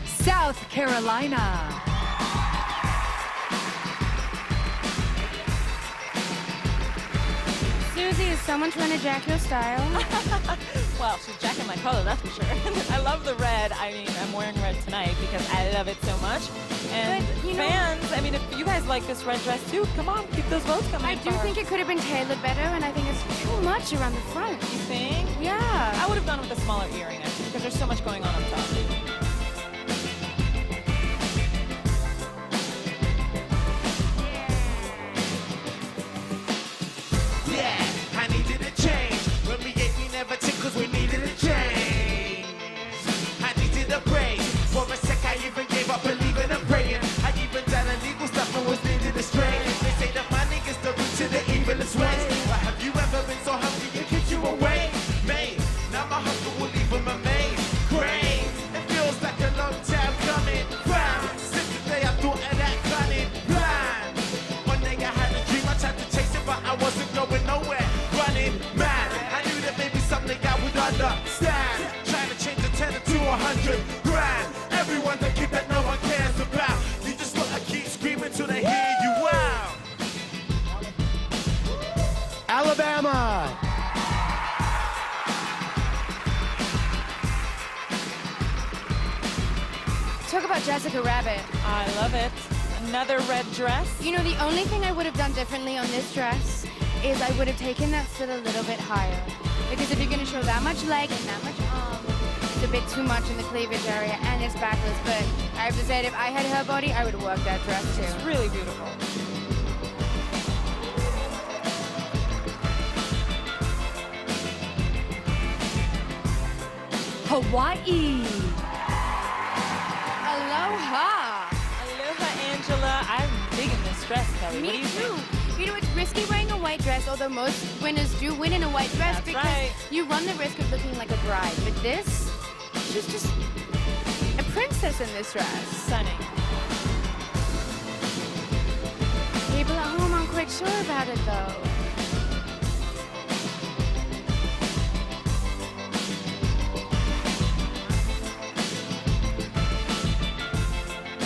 South Carolina. Susie, is someone trying to jack your style? Well, she's jacking my color, that's for sure. I love the red. I mean, I'm wearing red tonight because I love it so much. And But, you know- fans, I mean, if you guys like this red dress too, come on, keep those votes coming I in do for her. think it could have been tailored better, and I think it's too much around the front. You think? Yeah. I would have gone with a smaller earring, actually, because there's so much going on top. Yeah, I needed a change. When we ate, we never took 'cause we needed a change. I needed a break. For a sec, I even gave up believing and praying. I even done illegal stuff and was needed a strain. They say that money is the root to the evilest ways. But have you ever been so hungry you kicked you away? Mate, now my hunger will leave them amazed. Great, it feels me mad. I knew that maybe something I would understand. Trying to change the 10 to 100 grand. Everyone's a kid that no one cares about. You just wanna keep screaming till they hear you out. Alabama. Talk about Jessica Rabbit. I love it. Another red dress. You know, the only thing I would have done differently on this dress is I would have taken that slit a little bit higher. Because if you're going to show that much leg and that much arm, it's a bit too much in the cleavage area and it's backless. But I have to say, if I had her body, I would have worked that dress too. It's really beautiful. Hawaii. Aloha. Aloha, Angela. I'm digging this dress, Kelly. What do Me you too. think? You know, it's risky wearing a white dress, although most winners do win in a white dress That's because right. you run the risk of looking like a bride. But this, she's just a princess in this dress. Stunning. People at home aren't quite sure about it though.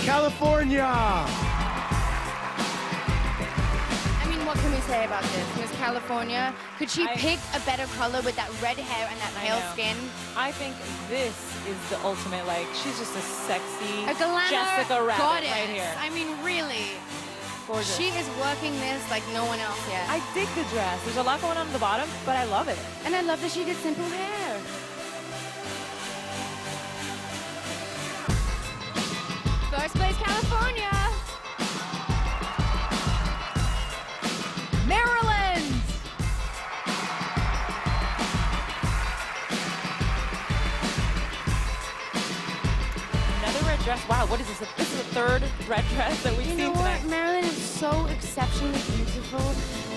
California. I mean, what can we say about this? Miss California, could she pick a better color with that red hair and that pale skin? I think this is the ultimate, like, she's just a sexy A glamour Jessica Rabbit goddess. right here. I mean, really. Gorgeous. She is working this like no one else yet. I dig the dress. There's a lot going on at the bottom, but I love it. And I love that she did simple hair. First place, California. Maryland. Another red dress. Wow, what is this? This is the third red dress that we've You seen know tonight. what? Marilyn is so exceptionally beautiful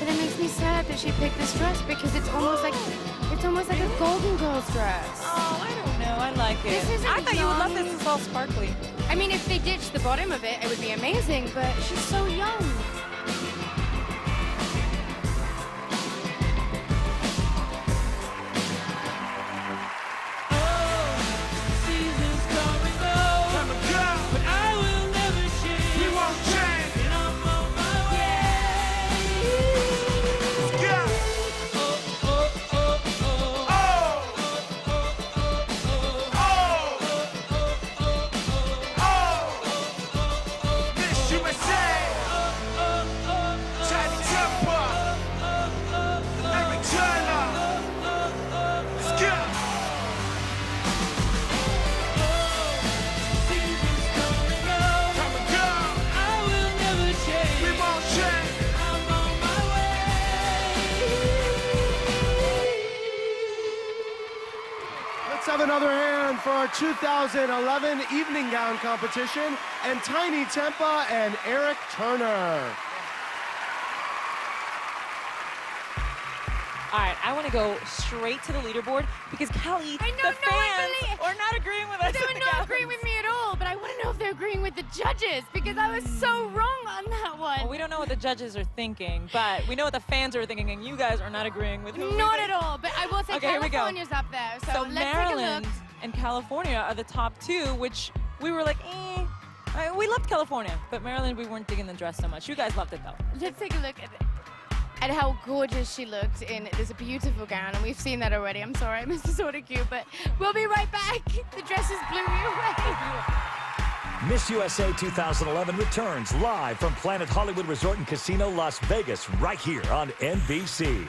that it makes me sad that she picked this dress because it's almost like a Golden Girls dress. Oh, I don't know. I like it. This isn't I thought you would love young. this. It's all sparkly. I mean, if they ditched the bottom of it, it would be amazing, but she's so young. Seasons come and go, but I will never change. We won't change, and I'm on my way. Let's go. Oh, oh, oh, oh. Miss USA. Tiny Temper. Eric Turner. Let's go. Come and go. I will never change. We won't change. I'm on my way. Let's have another hand for our 2011 evening gown competition and Tiny Tempa and Eric Turner. All right, I want to go straight to the leaderboard because Kelly, I know, the fans are not agreeing with us. They're in the not gowns. agreeing with me at all, but I want to know if they're agreeing with the judges because I was so wrong on that one. Well, we don't know what the judges are thinking, but we know what the fans are thinking, and you guys are not agreeing with who. Not at all, but I will say Okay, here we go. California's up there. So, So let's Maryland take a look. and California are the top two, which we were like, we loved California, but Maryland, we weren't digging the dress so much. You guys loved it, though. Let's take a look at how gorgeous she looked in this beautiful gown, and we've seen that already. I'm sorry, I missed the sort of cute, but we'll be right back. The dresses blew me away. Miss USA 2011 returns live from Planet Hollywood Resort and Casino, Las Vegas, right here on NBC.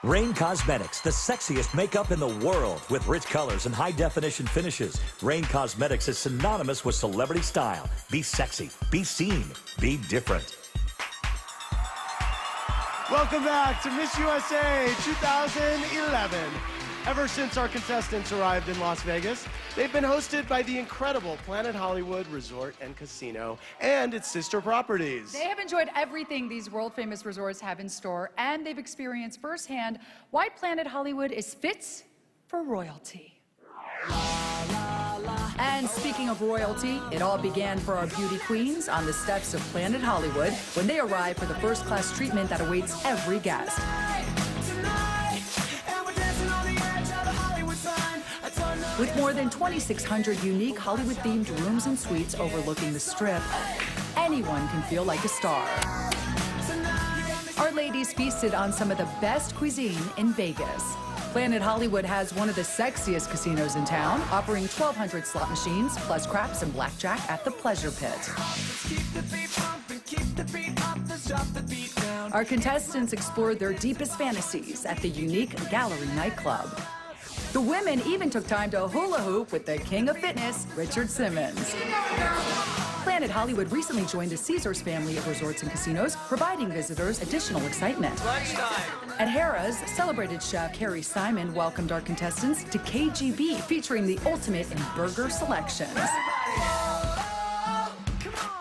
Rain Cosmetics, the sexiest makeup in the world. With rich colors and high-definition finishes, Rain Cosmetics is synonymous with celebrity style. Be sexy, be seen, be different. Welcome back to Miss USA 2011. Ever since our contestants arrived in Las Vegas, they've been hosted by the incredible Planet Hollywood Resort and Casino and its sister properties. They have enjoyed everything these world-famous resorts have in store, and they've experienced firsthand why Planet Hollywood is fit for royalty. La, la, And speaking of royalty, it all began for our beauty queens on the steps of Planet Hollywood when they arrived for the first-class treatment that awaits every guest. With more than 2,600 unique Hollywood-themed rooms and suites overlooking the Strip, anyone can feel like a star. Our ladies feasted on some of the best cuisine in Vegas. Planet Hollywood has one of the sexiest casinos in town, offering 1,200 slot machines, plus craps and blackjack at the Pleasure Pit. Our contestants explored their deepest fantasies at the unique Gallery nightclub. The women even took time to hula hoop with the king of fitness, Richard Simmons. Planet Hollywood recently joined the Caesars family of resorts and casinos, providing visitors additional excitement. At Harrah's, celebrated chef Harry Simon welcomed our contestants to KGB, featuring the ultimate in burger selections.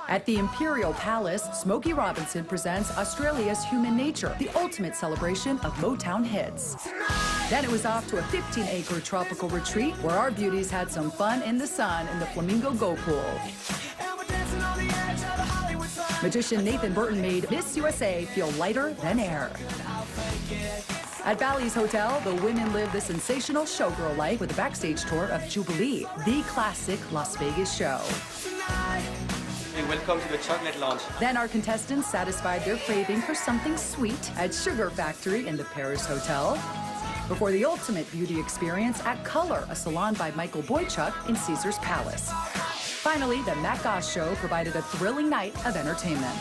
At the Imperial Palace, Smokey Robinson presents Australia's Human Nature, the ultimate celebration of Motown hits. Then it was off to a 15-acre tropical retreat where our beauties had some fun in the sun in the Flamingo Go Pool. Magician Nathan Burton made Miss USA feel lighter than air. At Bally's Hotel, the women live the sensational showgirl life with a backstage tour of Jubilee, the classic Las Vegas show. Welcome to the chocolate lounge. Then our contestants satisfied their craving for something sweet at Sugar Factory in the Paris Hotel, before the ultimate beauty experience at Color, a salon by Michael Boychuk in Caesars Palace. Finally, the Matt Goss Show provided a thrilling night of entertainment.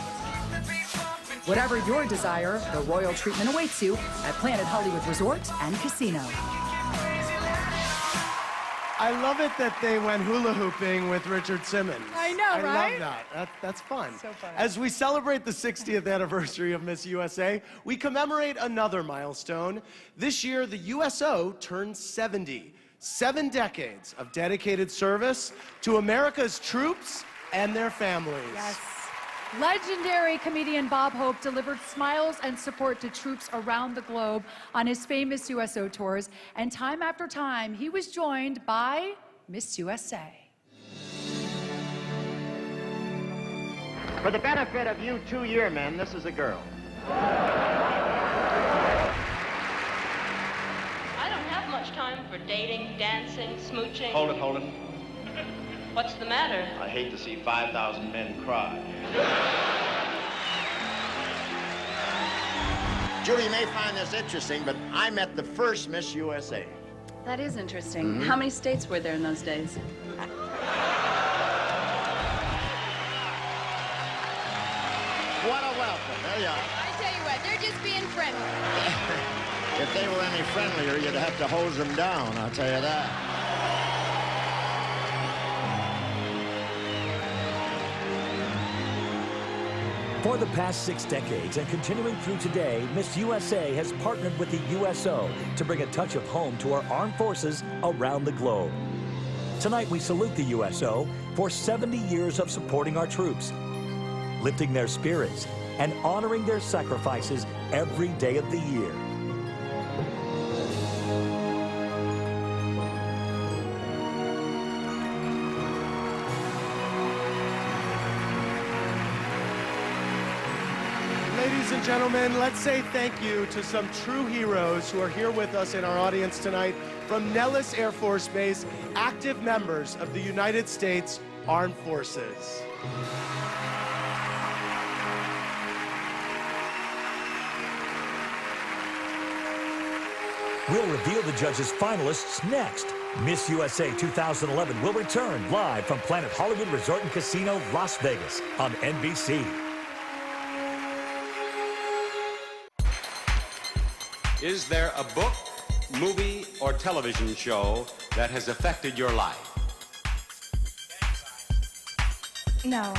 Whatever your desire, the royal treatment awaits you at Planet Hollywood Resort and Casino. I love it that they went hula hooping with Richard Simmons. I know, right? I love that. That's fun. So fun. As we celebrate the 60th anniversary of Miss USA, we commemorate another milestone. This year, the USO turns 70. 7 decades of dedicated service to America's troops and their families. Yes. Legendary comedian Bob Hope delivered smiles and support to troops around the globe on his famous USO tours, and time after time, he was joined by Miss USA. For the benefit of you 2-year men, this is a girl. I don't have much time for dating, dancing, smooching. Hold it, hold it. What's the matter? I hate to see 5,000 men cry. Julie, you may find this interesting, but I met the first Miss USA. That is interesting. Mm-hmm. How many states were there in those days? What a welcome. There you are. I tell you what, they're just being friendly. If they were any friendlier, you'd have to hose them down, I'll tell you that. For the past 6 decades and continuing through today, Miss USA has partnered with the USO to bring a touch of home to our armed forces around the globe. Tonight, we salute the USO for 70 years of supporting our troops, lifting their spirits, and honoring their sacrifices every day of the year. Ladies and gentlemen, let's say thank you to some true heroes who are here with us in our audience tonight from Nellis Air Force Base, active members of the United States Armed Forces. We'll reveal the judges' finalists next. Miss USA 2011 will return live from Planet Hollywood Resort and Casino, Las Vegas on NBC. Is there a book, movie, or television show that has affected your life? No.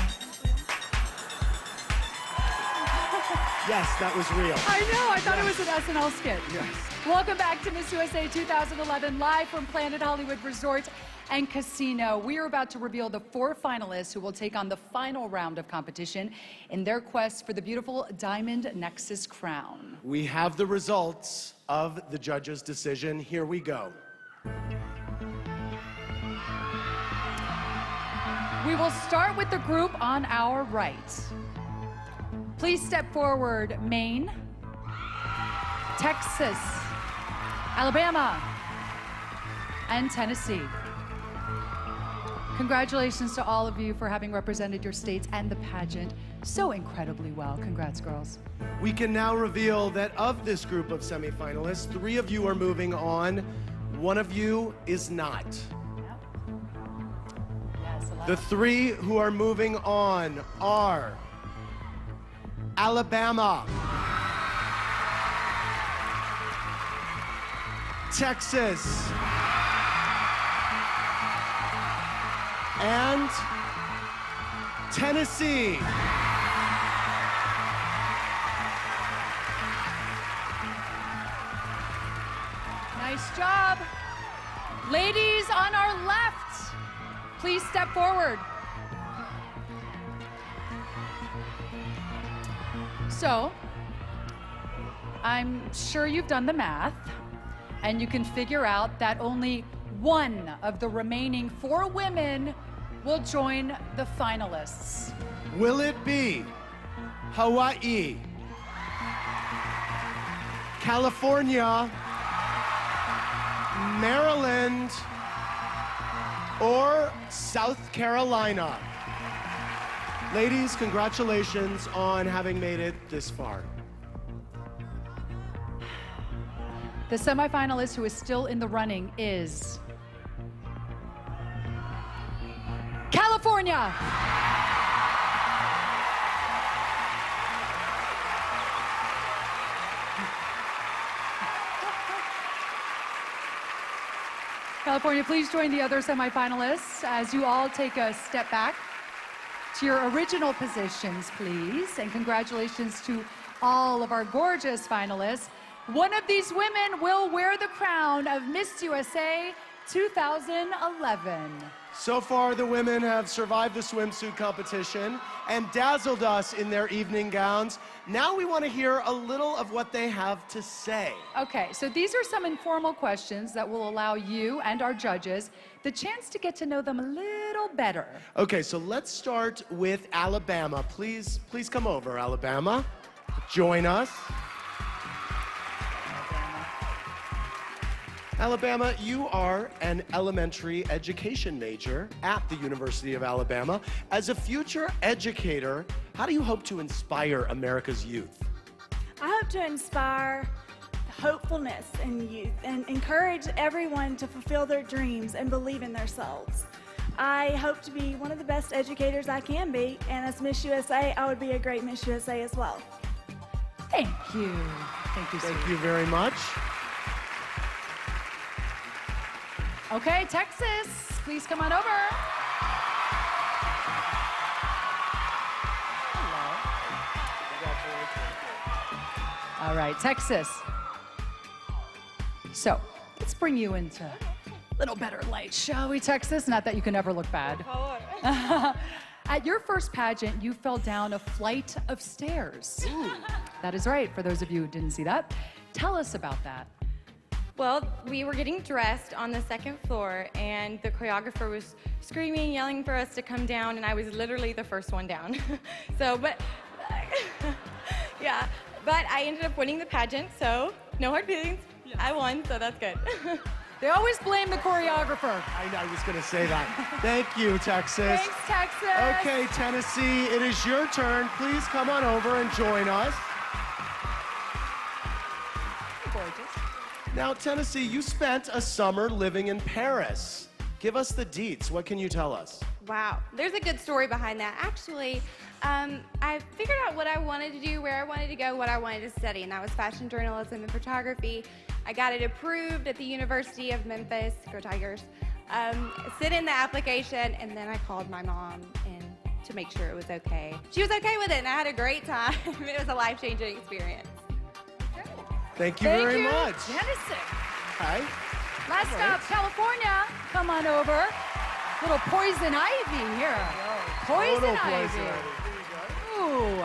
Yes, that was real. I know, I thought it was an SNL skit. Yes. Welcome back to Miss USA 2011, live from Planet Hollywood Resort and Casino. We are about to reveal the 4 finalists who will take on the final round of competition in their quest for the beautiful Diamond Nexus crown. We have the results of the judges' decision. Here we go. We will start with the group on our right. Please step forward, Maine, Texas, Alabama, and Tennessee. Congratulations to all of you for having represented your states and the pageant so incredibly well. Congrats, girls. We can now reveal that of this group of semifinalists, 3 of you are moving on. 1 of you is not. The 3 who are moving on are Alabama, Texas, and Tennessee. Nice job. Ladies on our left, please step forward. So, I'm sure you've done the math, and you can figure out that only 1 of the remaining 4 women will join the finalists. Will it be Hawaii, California, Maryland, or South Carolina? Ladies, congratulations on having made it this far. The semifinalist who is still in the running is California. California, please join the other semifinalists as you all take a step back to your original positions, please. And congratulations to all of our gorgeous finalists. One of these women will wear the crown of Miss USA 2011. So far, the women have survived the swimsuit competition and dazzled us in their evening gowns. Now we want to hear a little of what they have to say. Okay, so these are some informal questions that will allow you and our judges the chance to get to know them a little better. Okay, so let's start with Alabama. Please come over, Alabama. Join us. Alabama, you are an elementary education major at the University of Alabama. As a future educator, how do you hope to inspire America's youth? I hope to inspire hopefulness in youth and encourage everyone to fulfill their dreams and believe in themselves. I hope to be one of the best educators I can be, and as Miss USA, I would be a great Miss USA as well. Thank you. Thank you, Thank you very much. Okay, Texas, please come on over. All right, Texas. So, let's bring you into a little better light, shall we, Texas? Not that you can ever look bad. At your first pageant, you fell down a flight of stairs. Ooh. That is right, for those of you who didn't see that. Tell us about that. Well, we were getting dressed on the 2nd floor, and the choreographer was screaming, yelling for us to come down, and I was literally the first one down. Yeah, but I ended up winning the pageant, so no hard feelings. Yeah. I won, so that's good. They always blame the choreographer. I was going to say that. Thank you, Texas. Thanks, Texas. Okay, Tennessee, it is your turn. Please come on over and join us. Gorgeous. Now, Tennessee, you spent a summer living in Paris. Give us the deets. What can you tell us? Wow, there's a good story behind that. Actually, I figured out what I wanted to do, where I wanted to go, what I wanted to study, and that was fashion journalism and photography. I got it approved at the University of Memphis, go Tigers. Sent in the application, and then I called my mom to make sure it was okay. She was okay with it, and I had a great time. It was a life-changing experience. Thank you very much. Tennessee. Hi. Last stop, California. Come on over. Little poison ivy here. Poison ivy. Ooh.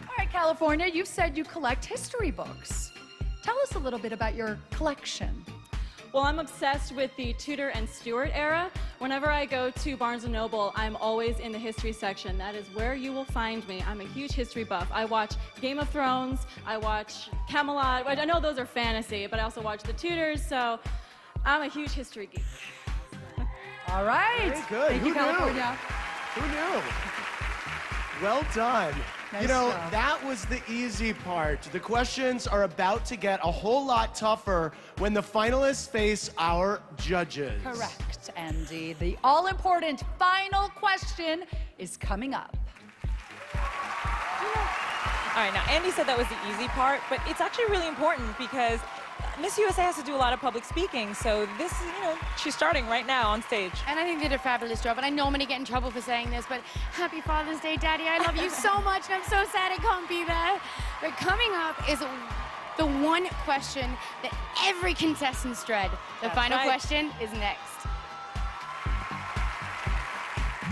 All right, California, you've said you collect history books. Tell us a little bit about your collection. Well, I'm obsessed with the Tudor and Stuart era. Whenever I go to Barnes & Noble, I'm always in the history section. That is where you will find me. I'm a huge history buff. I watch Game of Thrones, I watch Camelot. I know those are fantasy, but I also watch The Tudors, so I'm a huge history geek. All right. Very good. Thank Who you, knew? California. Who knew? Well done. Nice you know, job. that was the easy part. The questions are about to get a whole lot tougher when the finalists face our judges. Correct, Andy. The all-important final question is coming up. All right, now Andy said that was the easy part, but it's actually really important because Miss USA has to do a lot of public speaking, so this is, she's starting right now on stage. And I think they did a fabulous job. And I know I'm going to get in trouble for saying this, but happy Father's Day, Daddy. I love you so much, and I'm so sad I can't be there. But coming up is the one question that every contestant's dread. The That's final right. question is next.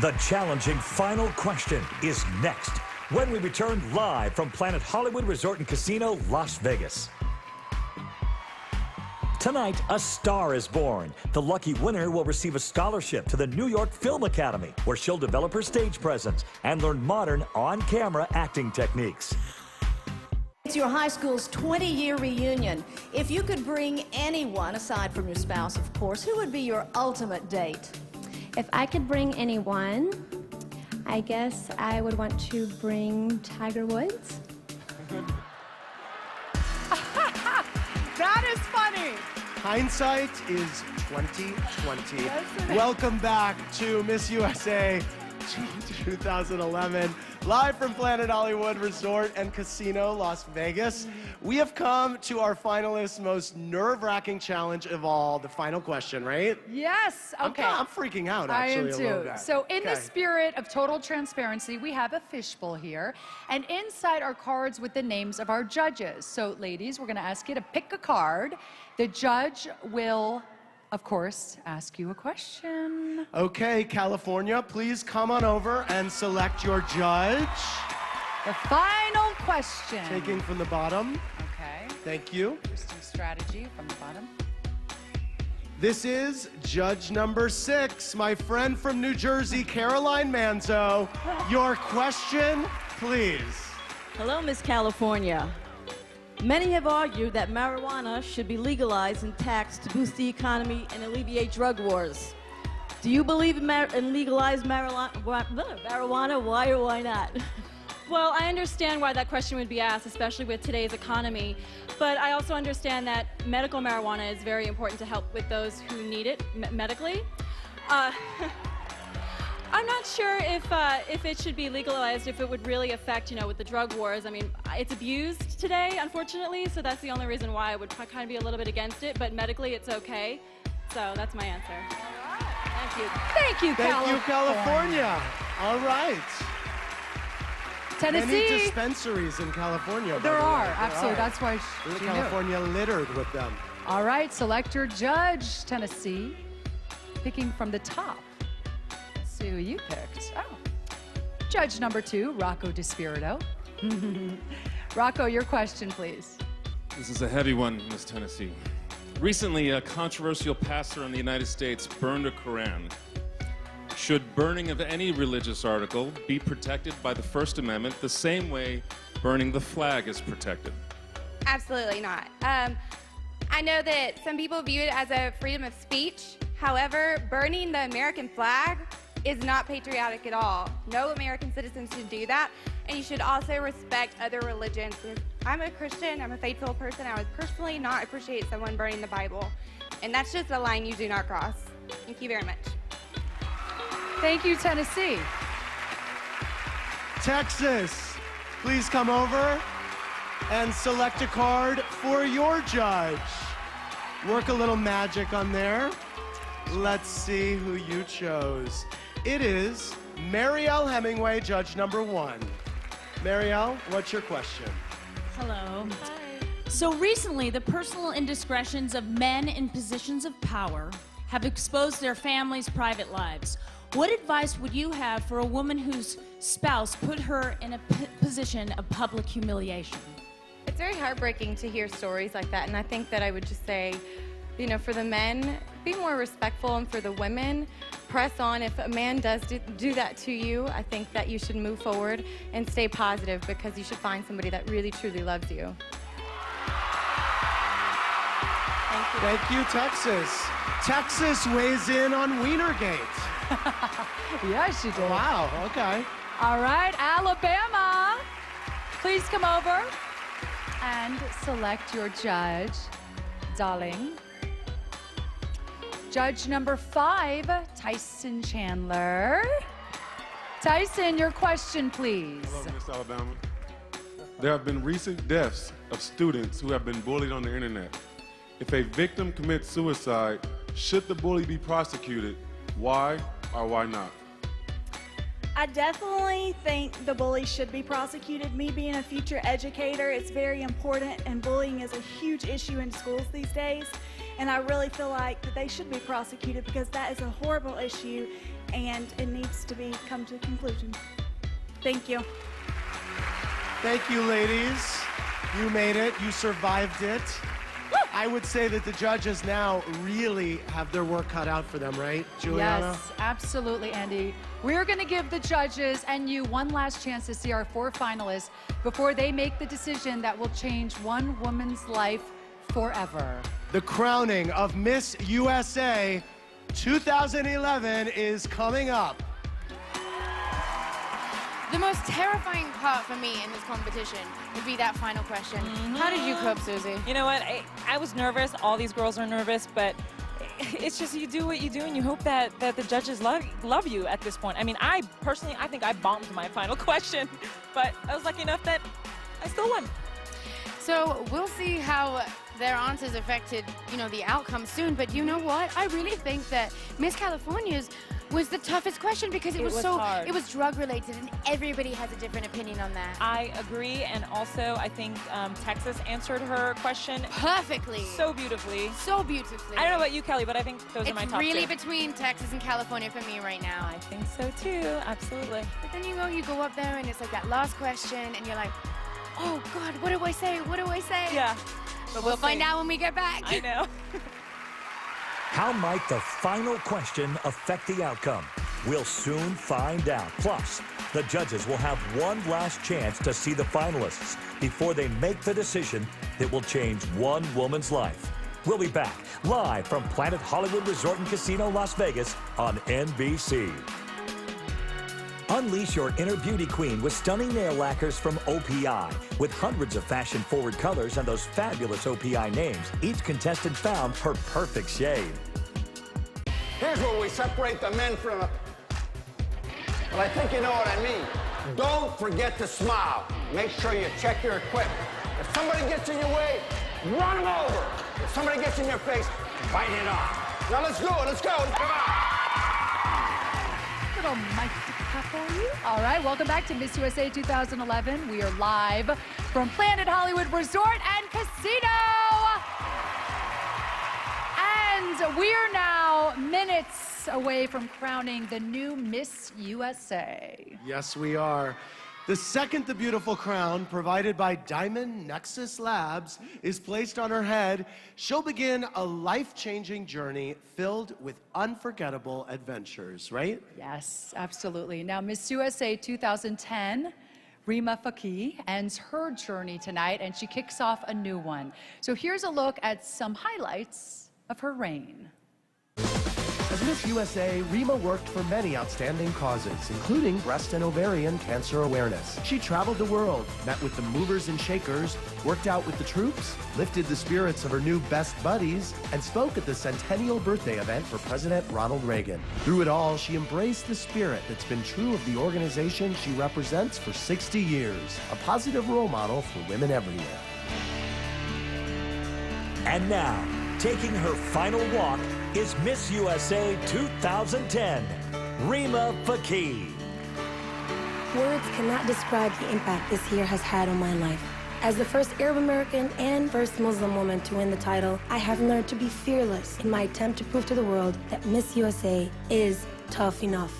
The challenging final question is next when we return live from Planet Hollywood Resort and Casino, Las Vegas. Tonight, a star is born. The lucky winner will receive a scholarship to the New York Film Academy, where she'll develop her stage presence and learn modern, on-camera acting techniques. It's your high school's 20-year reunion. If you could bring anyone, aside from your spouse, of course, who would be your ultimate date? If I could bring anyone, I guess I would want to bring Tiger Woods. That is funny. Hindsight is 2020. Yes, it is. Welcome back to Miss USA 2011, live from Planet Hollywood Resort and Casino, Las Vegas. We have come to our finalists' most nerve-wracking challenge of all, the final question, right? Yes. Okay. I'm freaking out, actually, I am a little too. bit. So in the Okay. spirit of total transparency, we have a fishbowl here, and inside are cards with the names of our judges. So ladies, we're going to ask you to pick a card. The judge will, of course, ask you a question. Okay, California, please come on over and select your judge. The final question. Taking from the bottom. Okay. Thank you. Interesting strategy from the bottom. This is judge number 6, my friend from New Jersey, Caroline Manzo. Your question, please. Hello, Miss California. Many have argued that marijuana should be legalized and taxed to boost the economy and alleviate drug wars. Do you believe in legalized marijuana? Why or why not? Well, I understand why that question would be asked, especially with today's economy. But I also understand that medical marijuana is very important to help with those who need it medically. I'm not sure if it should be legalized, if it would really affect, with the drug wars. I mean, it's abused today, unfortunately, so that's the only reason why I would kind of be a little bit against it. But medically, it's okay. So that's my answer. Thank you. Thank you, Thank you, California. All right. Tennessee. Many dispensaries in California. by There the way. are, There absolutely. are. That's why she knew. California littered with them. All right, select your judge, Tennessee. Picking from the top. Let's see who you picked. Oh. Judge number 2, Rocco DiSpirito. Rocco, your question, please. This is a heavy one, Miss Tennessee. Recently, a controversial pastor in the United States burned a Quran. Should burning of any religious article be protected by the First Amendment the same way burning the flag is protected? Absolutely not. I know that some people view it as a freedom of speech. However, burning the American flag is not patriotic at all. No American citizen should do that. And you should also respect other religions. I'm a Christian, I'm a faithful person. I would personally not appreciate someone burning the Bible. And that's just a line you do not cross. Thank you very much. Thank you, Tennessee. Texas, please come over and select a card for your judge. Work a little magic on there. Let's see who you chose. It is Marielle Hemingway, judge number 1. Marielle, what's your question? Hello. Hi. So recently, the personal indiscretions of men in positions of power have exposed their families' private lives. What advice would you have for a woman whose spouse put her in a position of public humiliation? It's very heartbreaking to hear stories like that, and I think that I would just say, for the men, be more respectful, and for the women, press on. If a man does do that to you, I think that you should move forward and stay positive, because you should find somebody that really truly loves you. Thank you. Thank you, Texas. Texas weighs in on Wienergate. Yes, she did. Wow, okay. All right, Alabama, please come over and select your judge, darling. Judge number 5, Tyson Chandler. Tyson, your question, please. Hello, Miss Alabama. There have been recent deaths of students who have been bullied on the internet. If a victim commits suicide, should the bully be prosecuted? Why or why not? I definitely think the bully should be prosecuted. Me being a future educator, it's very important, and bullying is a huge issue in schools these days. And I really feel like that they should be prosecuted, because that is a horrible issue and it needs to be come to a conclusion. Thank you. Thank you, ladies. You made it. You survived it. I would say that the judges now really have their work cut out for them, right, Juliana? Yes, absolutely, Andy. We're going to give the judges and you one last chance to see our 4 finalists before they make the decision that will change one woman's life forever. The crowning of Miss USA 2011 is coming up. The most terrifying part for me in this competition would be that final question. How did you cope, Susie? You know what? I was nervous. All these girls are nervous, but it's just you do what you do, and you hope that the judges love you at this point. I mean, I personally think I bombed my final question, but I was lucky enough that I still won. So we'll see how their answers affected, the outcome soon. But you know what? I really think that Miss California's was the toughest question, because it was so hard. It was drug related, and everybody has a different opinion on that. I agree, and also I think Texas answered her question perfectly, so beautifully. So beautifully. I don't know about you, Kelly, but I think those are my top 2. It's really between Texas and California for me right now. I think so too, absolutely. But then you go up there, and it's like that last question, and you're like, oh God, what do I say? What do I say? Yeah. But we'll find out when we get back. I know. How might the final question affect the outcome? We'll soon find out. Plus, the judges will have one last chance to see the finalists before they make the decision that will change one woman's life. We'll be back live from Planet Hollywood Resort and Casino, Las Vegas on NBC. Unleash your inner beauty queen with stunning nail lacquers from OPI. With hundreds of fashion-forward colors and those fabulous OPI names, each contestant found her perfect shade. Here's where we separate the men from the... Well, I think you know what I mean. Don't forget to smile. Make sure you check your equipment. If somebody gets in your way, run them over. If somebody gets in your face, bite it off. Now let's go, let's go. Come on. Little Mike for you. All right, welcome back to Miss USA 2011. We are live from Planet Hollywood Resort and Casino. And we are now minutes away from crowning the new Miss USA. Yes, we are. The second The Beautiful crown, provided by Diamond Nexus Labs, is placed on her head. She'll begin a life-changing journey filled with unforgettable adventures, right? Yes, absolutely. Now, Miss USA 2010, Rima Fakih, ends her journey tonight, and she kicks off a new one. So here's a look at some highlights of her reign. As Miss USA, Rima worked for many outstanding causes, including breast and ovarian cancer awareness. She traveled the world, met with the movers and shakers, worked out with the troops, lifted the spirits of her new best buddies, and spoke at the centennial birthday event for President Ronald Reagan. Through it all, she embraced the spirit that's been true of the organization she represents for 60 years, a positive role model for women everywhere. And now, taking her final walk is Miss USA 2010, Rima Fakih. Words cannot describe the impact this year has had on my life. As the first Arab American and first Muslim woman to win the title, I have learned to be fearless in my attempt to prove to the world that Miss USA is tough enough.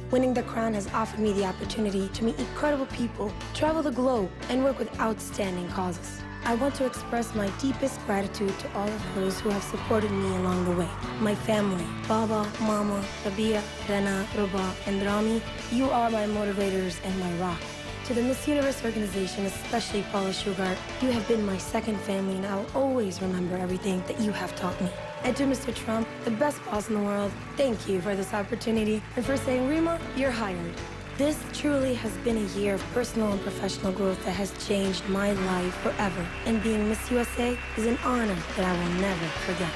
Winning the crown has offered me the opportunity to meet incredible people, travel the globe, and work with outstanding causes. I want to express my deepest gratitude to all of those who have supported me along the way. My family, Baba, Mama, Rabia, Rena, Ruba, and Rami, you are my motivators and my rock. To the Miss Universe organization, especially Paula Shugart, you have been my second family, and I will always remember everything that you have taught me. And to Mr. Trump, the best boss in the world, thank you for this opportunity and for saying, Rima, you're hired. This truly has been a year of personal and professional growth that has changed my life forever. And being Miss USA is an honor that I will never forget.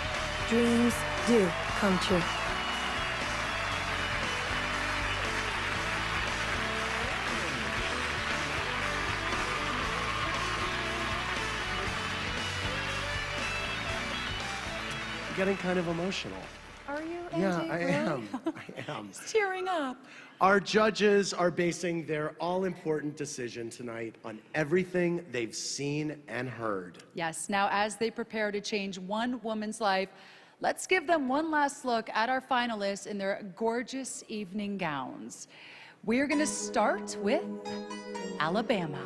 Dreams do come true. I'm getting kind of emotional. Are you, Andy? Yeah, I Really? am. I am. He's tearing up. Our judges are basing their all-important decision tonight on everything they've seen and heard. Yes, now as they prepare to change one woman's life, let's give them one last look at our finalists in their gorgeous evening gowns. We're gonna start with Alabama.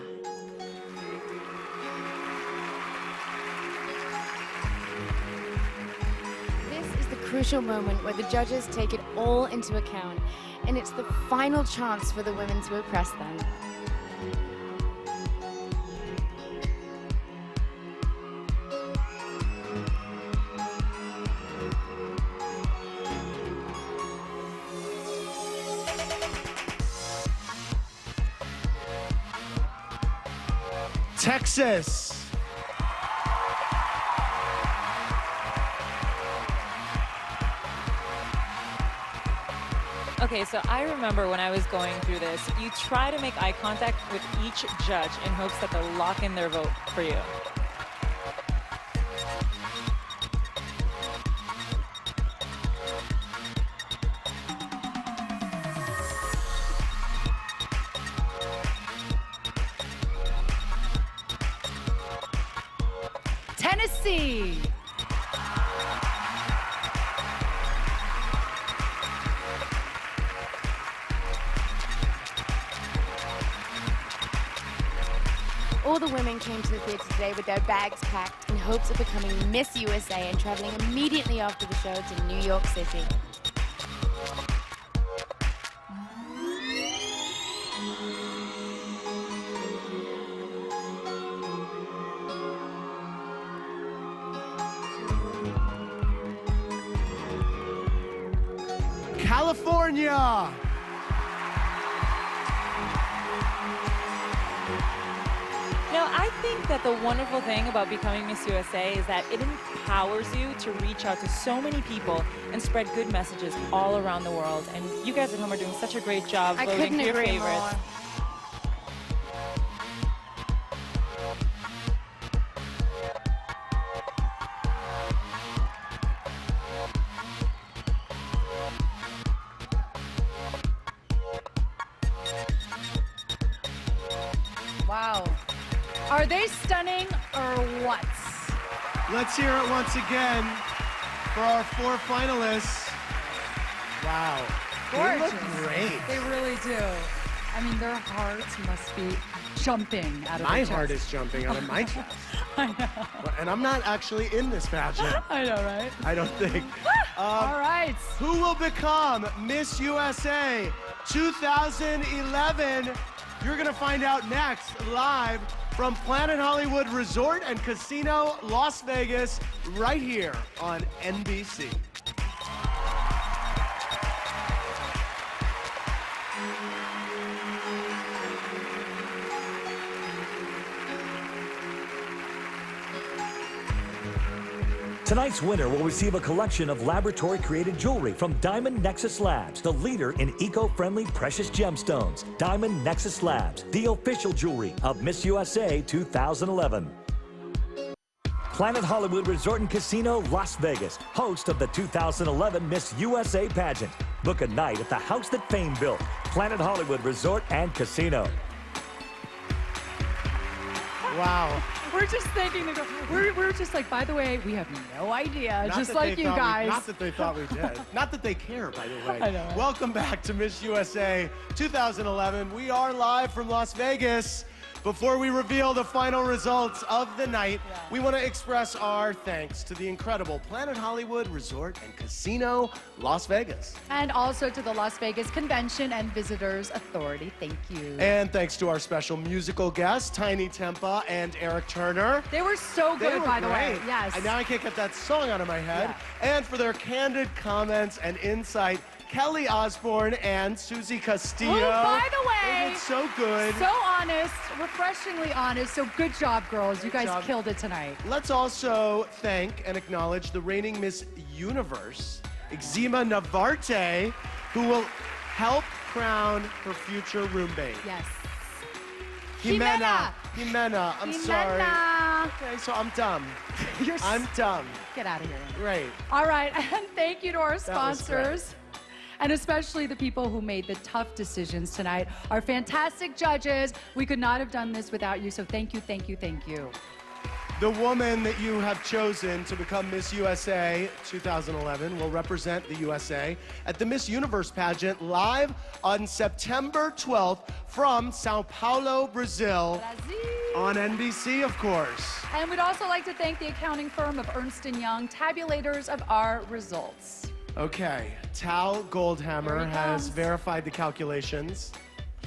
This is the crucial moment where the judges take it all into account, and it's the final chance for the women to impress them. Texas. Okay, so I remember when I was going through this, you try to make eye contact with each judge in hopes that they'll lock in their vote for you. Tennessee. All the women came to the theater today with their bags packed in hopes of becoming Miss USA and traveling immediately after the show to New York City. California. Now, I think that the wonderful thing about becoming Miss USA is that it empowers you to reach out to so many people and spread good messages all around the world. And you guys at home are doing such a great job I voting couldn't for your agree favorites. more. Wow. Are they stunning or what? Let's hear it once again for our four finalists. Wow. They look Gorgeous. great. They really do. I mean, their hearts must be jumping out of My their chest. heart is jumping out of my chest. I know. And I'm not actually in this pageant. I know, right? I don't think. All right. Who will become Miss USA 2011? You're going to find out next, live from Planet Hollywood Resort and Casino, Las Vegas, right here on NBC. Tonight's winner will receive a collection of laboratory-created jewelry from Diamond Nexus Labs, the leader in eco-friendly precious gemstones. Diamond Nexus Labs, the official jewelry of Miss USA 2011. Planet Hollywood Resort and Casino, Las Vegas, host of the 2011 Miss USA pageant. Book a night at the house that fame built. Planet Hollywood Resort and Casino. Wow. We're just thinking, we're just like, by the way, we have no idea, Not just that like they you thought guys. not that they thought we did. Not that they care, by the way. I know, right? Welcome back to Miss USA 2011. We are live from Las Vegas. Before we reveal the final results of the night, we want to express our thanks to the incredible Planet Hollywood Resort and Casino, Las Vegas. And also to the Las Vegas Convention and Visitors Authority. Thank you. And thanks to our special musical guests, Tiny Tempa and Eric Turner. They were so They good, were by the way. great. Yes. And now I can't get that song out of my head. And for their candid comments and insight, Kelly Osbourne and Susie Castillo. Oh, by the They way, did so good. so honest, refreshingly honest. So good job, girls. You guys job. killed it tonight. Let's also thank and acknowledge the reigning Miss Universe, Exima Navarte, who will help crown her future roommate. Yes. Jimena. I'm sorry. Jimena. Okay, so I'm dumb. You're I'm dumb. Get out of here. Great. All right, and thank you to our That was sponsors. And especially the people who made the tough decisions tonight. Our fantastic judges. We could not have done this without you, so thank you, thank you, thank you. The woman that you have chosen to become Miss USA 2011 will represent the USA at the Miss Universe pageant live on September 12th from Sao Paulo, Brazil, on NBC, of course. And we'd also like to thank the accounting firm of Ernst & Young, tabulators of our results. Okay, Tal Goldhammer Here he has comes. verified the calculations.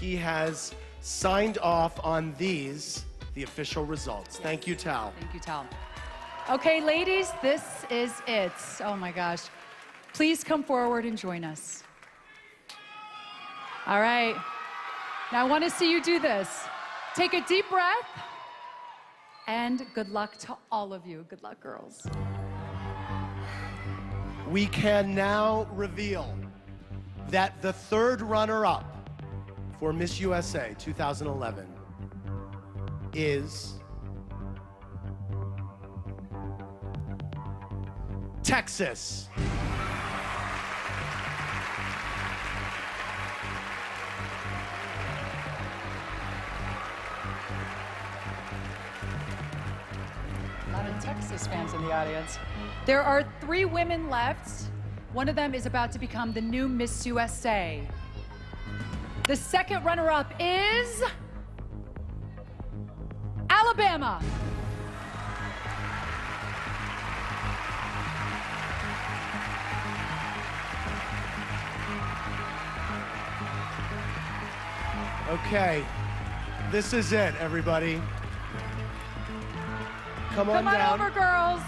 He has signed off on these, the official results. Thank you, Tal. Thank you, Tal. Okay, ladies, this is it. Oh my gosh. Please come forward and join us. All right. Now I want to see you do this. Take a deep breath. And good luck to all of you. Good luck, girls. We can now reveal that the third runner-up for Miss USA 2011 is Texas. A lot of Texas fans in the audience. There are 3 women left. One of them is about to become the new Miss USA. The second runner-up is Alabama. Okay, this is it, everybody. Come on Come on down. over, girls.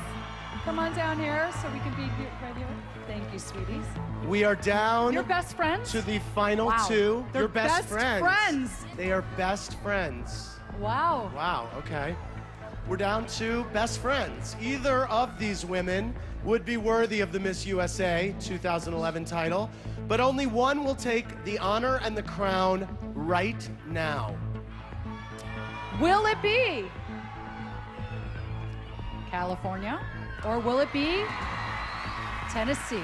Come on down here so we can be right here. Thank you, sweeties. We are down Your best friends? to the final Wow. 2. They're Your best best friends. friends. They are best friends. Wow. Wow, okay. We're down to best friends. Either of these women would be worthy of the Miss USA 2011 title, but only one will take the honor and the crown right now. Will it be California or will it be Tennessee?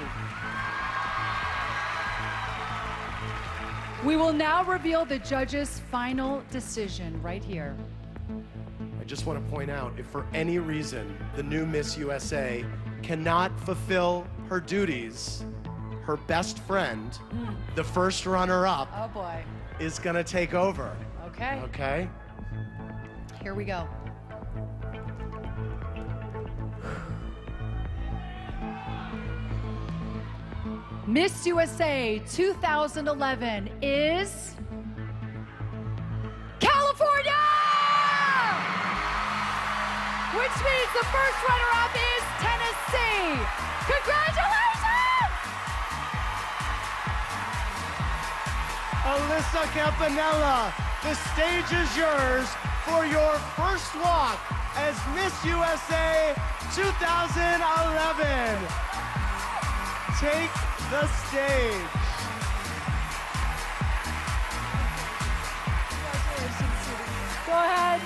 We will now reveal the judges' final decision right here. I just want to point out, if for any reason the new Miss USA cannot fulfill her duties, her best friend, the first runner-up, Oh boy. is gonna take over. Okay. Okay? Here we go. Miss USA 2011 is California! Which means the first runner-up is Tennessee. Congratulations! Alyssa Campanella, the stage is yours for your first walk as Miss USA 2011. Take the stage. Go ahead.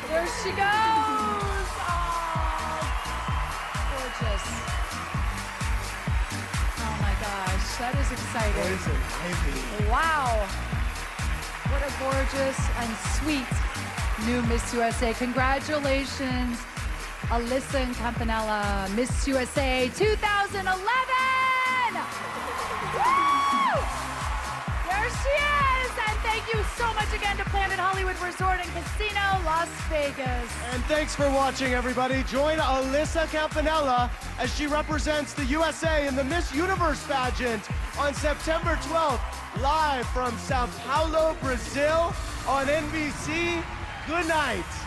There she goes. Oh, gorgeous. Oh my gosh, that is exciting. Poison ivy. Wow. What a gorgeous and sweet new Miss USA. Congratulations, Alyssa and Campanella, Miss USA 2011! Woo! There she is! And thank you so much again to Planet Hollywood Resort and Casino, Las Vegas. And thanks for watching, everybody. Join Alyssa Campanella as she represents the USA in the Miss Universe pageant on September 12th, live from Sao Paulo, Brazil on NBC. Good night.